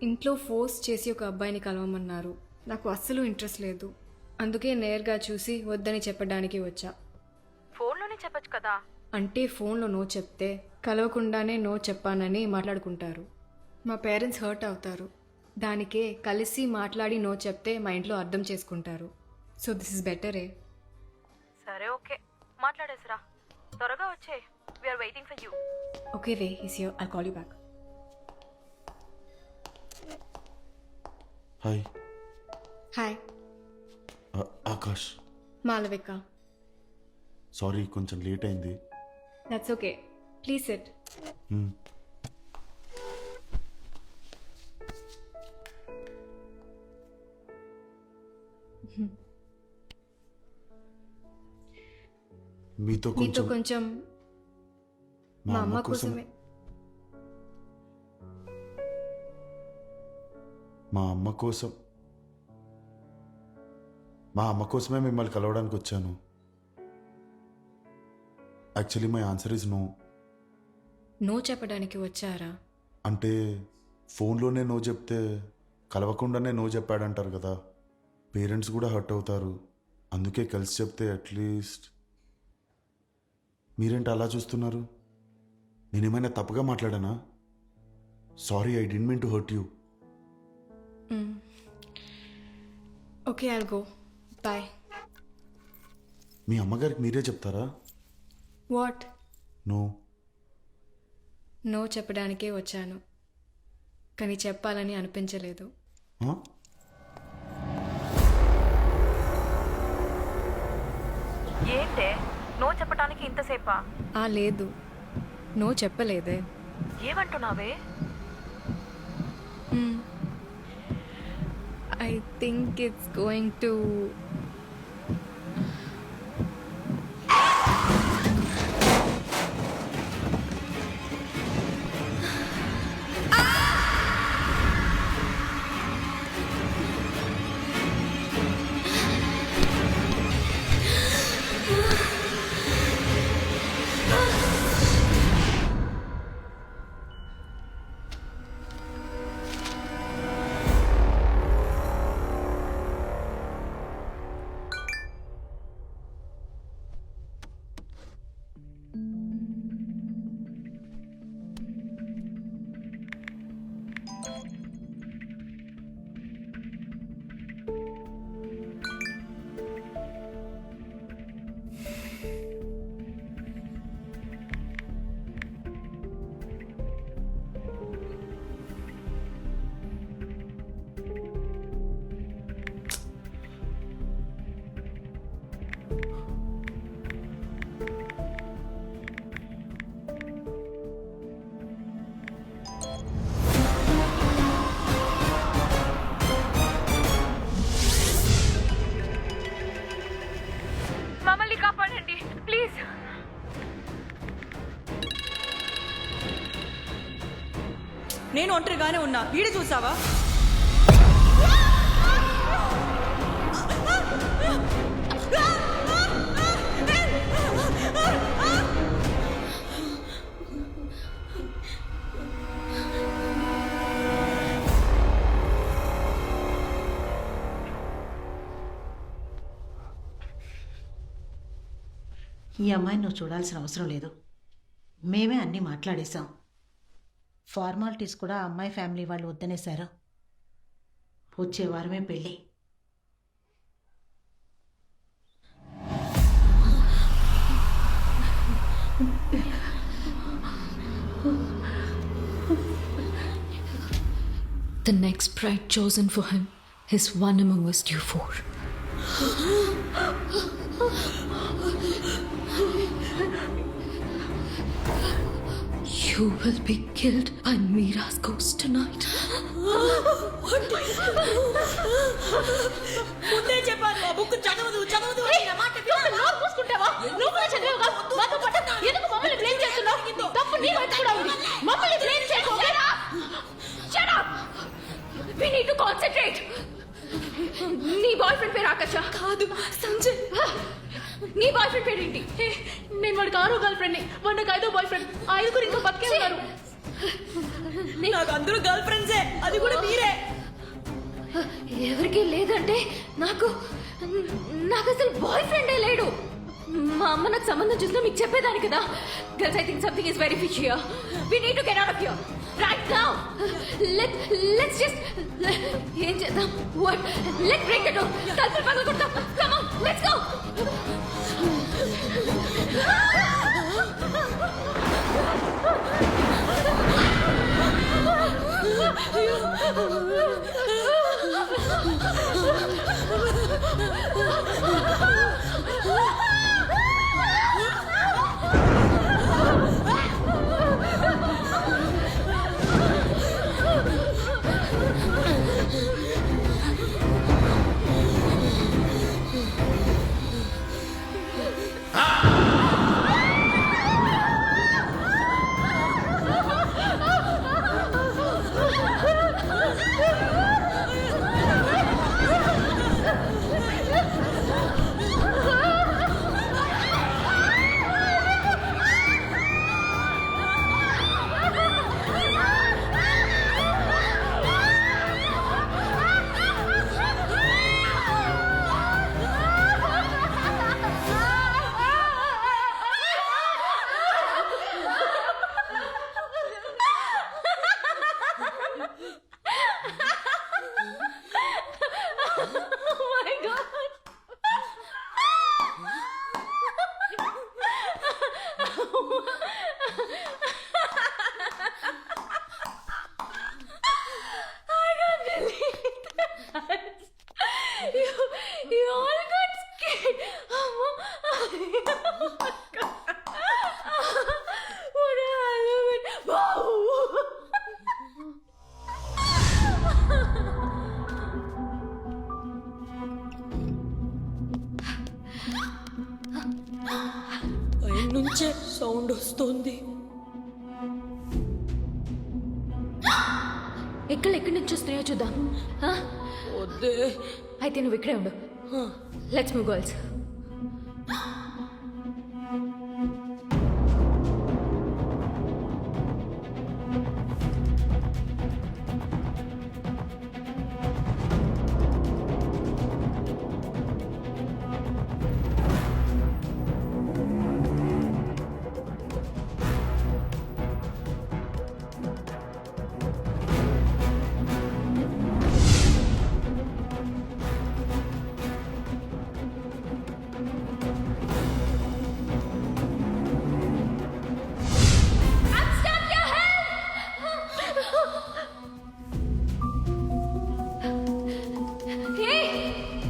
ఇంట్లో ఫోర్స్ చేసి ఒక అబ్బాయిని కలవమన్నారు. నాకు అస్సలు ఇంట్రెస్ట్ లేదు. అందుకే నేరుగా చూసి వద్దని చెప్పడానికి వచ్చా. ఫోన్లోనే చెప్పొచ్చు కదా. అంటే ఫోన్లో నో చెప్తే కలవకుండానే నో చెప్పానని మాట్లాడుకుంటారు. మా పేరెంట్స్ హర్ట్ అవుతారు. దానికే కలిసి మాట్లాడి నో చెప్తే మా ఇంట్లో అర్థం చేసుకుంటారు. సో దిస్ ఇస్ బెటరే. సరే ఓకే, మాట్లాడేసిరా. త్వరగా వచ్చే. We're waiting for you. Okay వే, is here. I'll call you back. Hi. Hi. Akash. Malavika. Sorry, కొంచెం లేట్ అయింది. That's okay, please sit. మీతో కొంచెం మా అమ్మ కోసమే. మా అమ్మ కోసమే మిమ్మల్ని కలవడానికి వచ్చాను. Actually my answer is no. No చెప్పడానికి వచ్చారా? అంటే ఫోన్లోనే నో చెప్తే కలవకుండానే నో చెప్పాడంటారు కదా. పేరెంట్స్ కూడా హర్ట్ అవుతారు. అందుకే కలిసి చెప్తే అట్లీస్ట్. మీరేంటి అలా చూస్తున్నారు? నేనేమైనా తప్పుగా మాట్లాడానా? Sorry, I didn't mean to hurt you. Okay, I'll go. Bye. మీ అమ్మగారికి మీరే చెప్తారా? వాట్? నో. నో చెప్పడానికే వచ్చాను, కానీ చెప్పాలని అనిపించలేదు. ఏంటే నో చెప్పడానికి ఇంతసేపా? లేదు, నో చెప్పలేదే. ఏమంటున్నావే? I think it's going to. నేను ఒంటరిగానే ఉన్నా. వీడు చూసావా? ఈ అమ్మాయిని నువ్వు చూడాల్సిన అవసరం లేదు. మేమే అన్నీ మాట్లాడేశాం. ఫార్మాలిటీస్ కూడా ఆ అమ్మాయి ఫ్యామిలీ వాళ్ళు వద్దనేశారు. వచ్చే వారమే పెళ్ళి. The next bride chosen for him is one among us due for. You will be killed by Meera's ghost tonight. ముందే చెప్పాను ఆ బుక్ చదవదు అని నా మాట వినవా? నోరు మూసుకుంటావా? నువ్వు కూడా చదివావుగా? మాతో పాటు ఎందుకు మమ్మల్ని బ్లేమ్ చేస్తున్నావు? తప్పు నీ వైపు కూడా ఉంది. మమ్మల్ని బ్లేమ్ చేయకు. Shut up! We need to concentrate. నీ బాయ్ ఫ్రెండ్ పేరు ఆకాశ కాదు సంజయ్. నీ బాయ్ ఫ్రెండ్ పేరేంటి? నేను వాడికి 6వ గర్ల్ ఫ్రెండ్ ని, వాడు నాకు 5వ బాయ్ ఫ్రెండ్. 5గురు ఇంకా బతికే ఉన్నారు. నాకు అందరూ గర్ల్ ఫ్రెండ్సే, అది కూడా మీరే. ఎవరికి లేదంటే నాకు అసలు బాయ్ ఫ్రెండే లేడు. మా అమ్మ నాకు సంబంధం చూసినా మీకు చెప్పేదాని కదా. Girls, I think something is very fish here. We need to get out of here right now. Let's just ఏం చేద్దాం? What? Let's break the door. తలుపులు పగలగొడతాం. Come on, let's go. You all got scared. What a Halloween. Wow. పైన నుంచే sound వస్తుంది. ఎక్కడి నుంచి వస్తున్నాయో చూద్దాం. వద్దే. అయితే నువ్వు ఇక్కడే ఉండు. Let's move girls.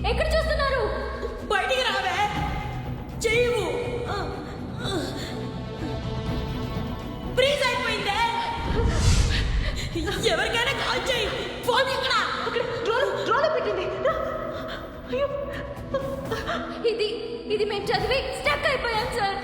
ఎక్కడ చూస్తున్నారు? బయటికి రావే. చెయ్యవు. ఫ్రీజ్ అయిపోయిందే. ఎవరికైనా కాల్ చేయి. ఫోన్ ఎక్కడ? డ్రోలో పెట్టింది. ఇది మేము చదివి స్టక్ అయిపోయాం సార్.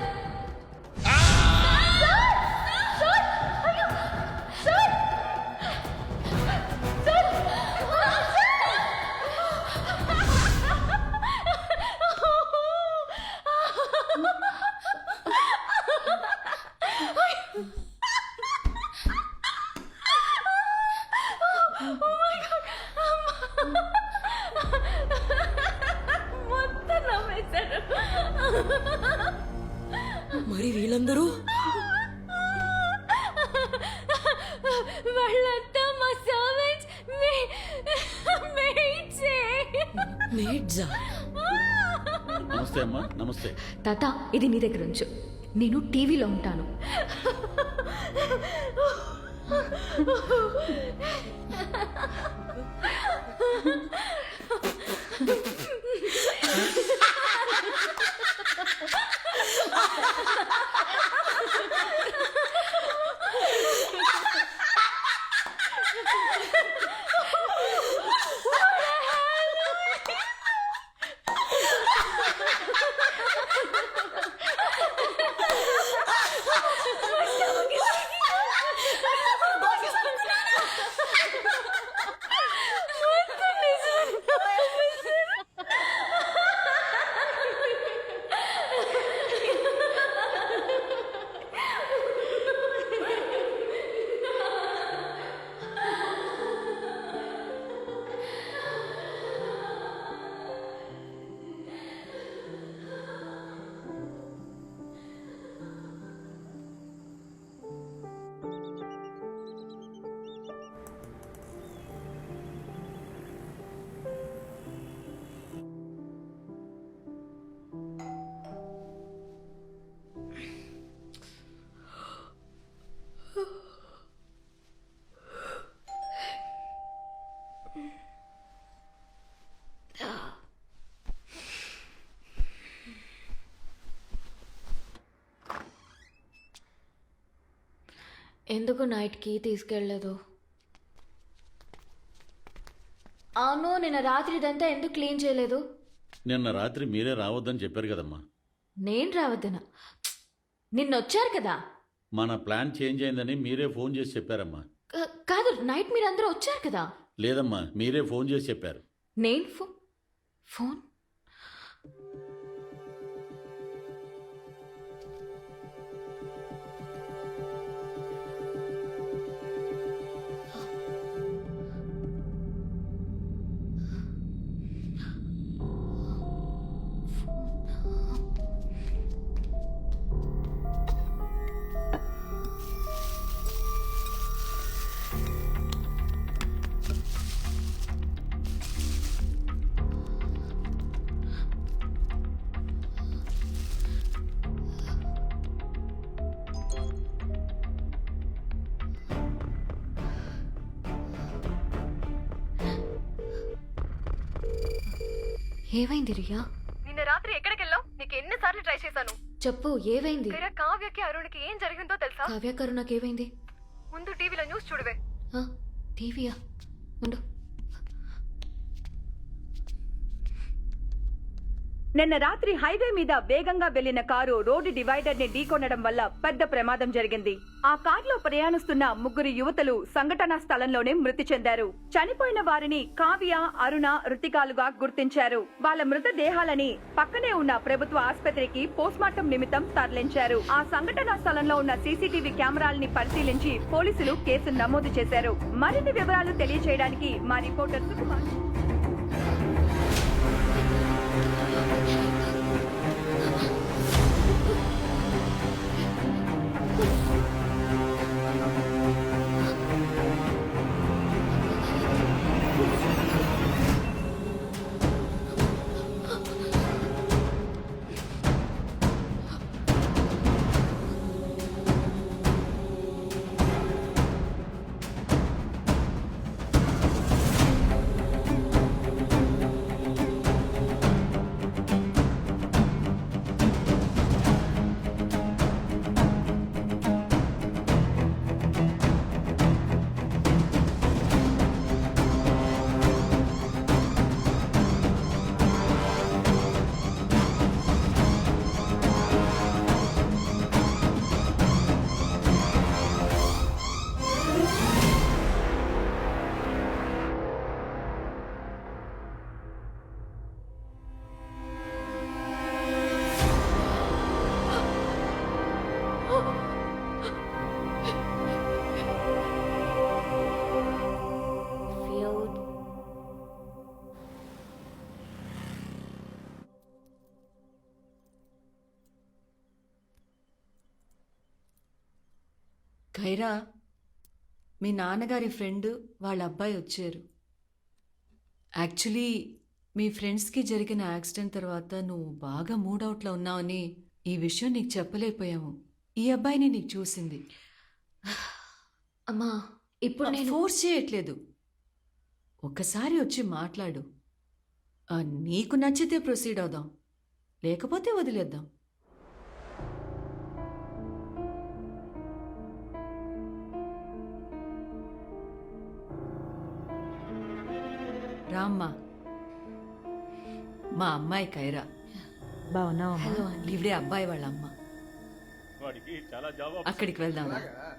మరి వీళ్ళందరూ వాళ్ళంతా మా సర్వెంట్స్ మేడ్జా. నమస్తే అమ్మా. నమస్తే. తాత, ఇది నీ దగ్గర ఉంచు. నేను టీవీలో ఉంటాను. ఎందుకు నైట్కి తీసుకెళ్ళలేదు? అవును, నిన్న రాత్రి ఇదంతా ఎందుకు క్లీన్ చేయలేదు? నిన్న రాత్రి మీరే రావద్దని చెప్పారు కదమ్మా. నేను రావద్దనా? నిన్న వచ్చారు కదా. మన ప్లాన్ చేంజ్ అయిందని మీరే ఫోన్ చేసి చెప్పారమ్మా. కాదు, నైట్ మీరందరూ వచ్చారు కదా. లేదమ్మా, మీరే ఫోన్ చేసి చెప్పారు. నేను ఫోన్ ఏమైంది రియా? నిన్న రాత్రి ఎక్కడికి వెళ్ళావు? నీకు ఎన్నిసార్లు ట్రై చేశాను. చెప్పు, ఏమైంది? కావ్యకి అరుణ్కి ఏం జరిగిందో తెలుసా? కావ్యకరు నాకేమైంది? ముందు టీవీలో న్యూస్ చూడవే. టీవీయా? ఉండు. నిన్న రాత్రి హైవే మీద వేగంగా వెళ్లిన కారు రోడ్డు డివైడర్ ని ఢీకొనడం వల్ల పెద్ద ప్రమాదం జరిగింది. ఆ కారులో ప్రయాణిస్తున్న 3 యువతులు సంఘటనా స్థలంలోనే మృతి చెందారు. చనిపోయిన వారిని కావ్య, అరుణ, రుతికాలుగా గుర్తించారు. వాళ్ళ మృతదేహాలని పక్కనే ఉన్న ప్రభుత్వ ఆసుపత్రికి పోస్ట్మార్టం నిమిత్తం తరలించారు. ఆ సంఘటనా స్థలంలో ఉన్న సీసీటీవీ కెమెరాలని పరిశీలించి పోలీసులు కేసు నమోదు చేశారు. మరిన్ని వివరాలు తెలియజేయడానికి మా రిపోర్టర్ సుకుమార్. ఖైరా, మీ నాన్నగారి ఫ్రెండ్ వాళ్ళ అబ్బాయి వచ్చారు. యాక్చువల్లీ మీ ఫ్రెండ్స్కి జరిగిన యాక్సిడెంట్ తర్వాత నువ్వు బాగా మూడౌట్లో ఉన్నావని ఈ విషయం నీకు చెప్పలేకపోయాము. ఈ అబ్బాయిని నీకు చూసింది. అమ్మా, ఇప్పుడు నేను ఫోర్స్ చేయట్లేదు. ఒక్కసారి వచ్చి మాట్లాడు. నీకు నచ్చితే ప్రొసీడ్ అవుదాం, లేకపోతే వదిలేద్దాం. రామ్మా, మా అమ్మాయి ఖైరా. బాగున్నావమ్మా? ఇవిడే అబ్బాయి వాళ్ళ అమ్మ. వాడికి చాలా జాబ్ అక్కడికి వెళ్దాం.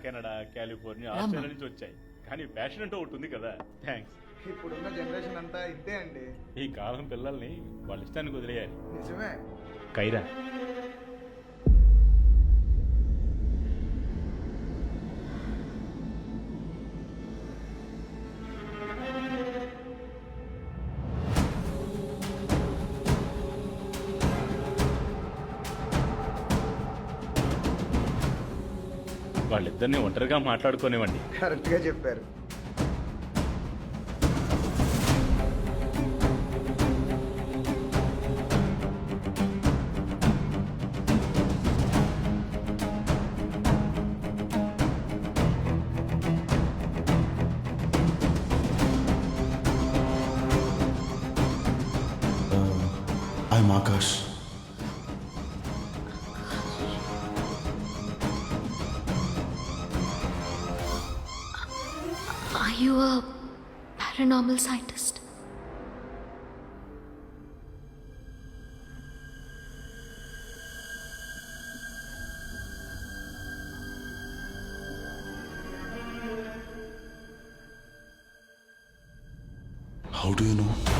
కెనడా, కాలిఫోర్నియా, రామ్మా. ఆస్ట్రేలియా నుంచి వచ్చాయి. కానీ ప్యాషన్ అంటూ ఒకటి ఉంది కదా. థ్యాంక్స్. ఇప్పుడున్న జనరేషన్ అంతా ఇంతే అండి. ఈ కాలం పిల్లల్ని వాళ్ళ ఇష్టానికి వదిలేయాలి. నిజమే. కైరా, వాళ్ళిద్దరిని ఒంటరిగా మాట్లాడుకోనివ్వండి. కరెక్ట్గా చెప్పారు. I'm Akash. Are you a paranormal scientist? How do you know?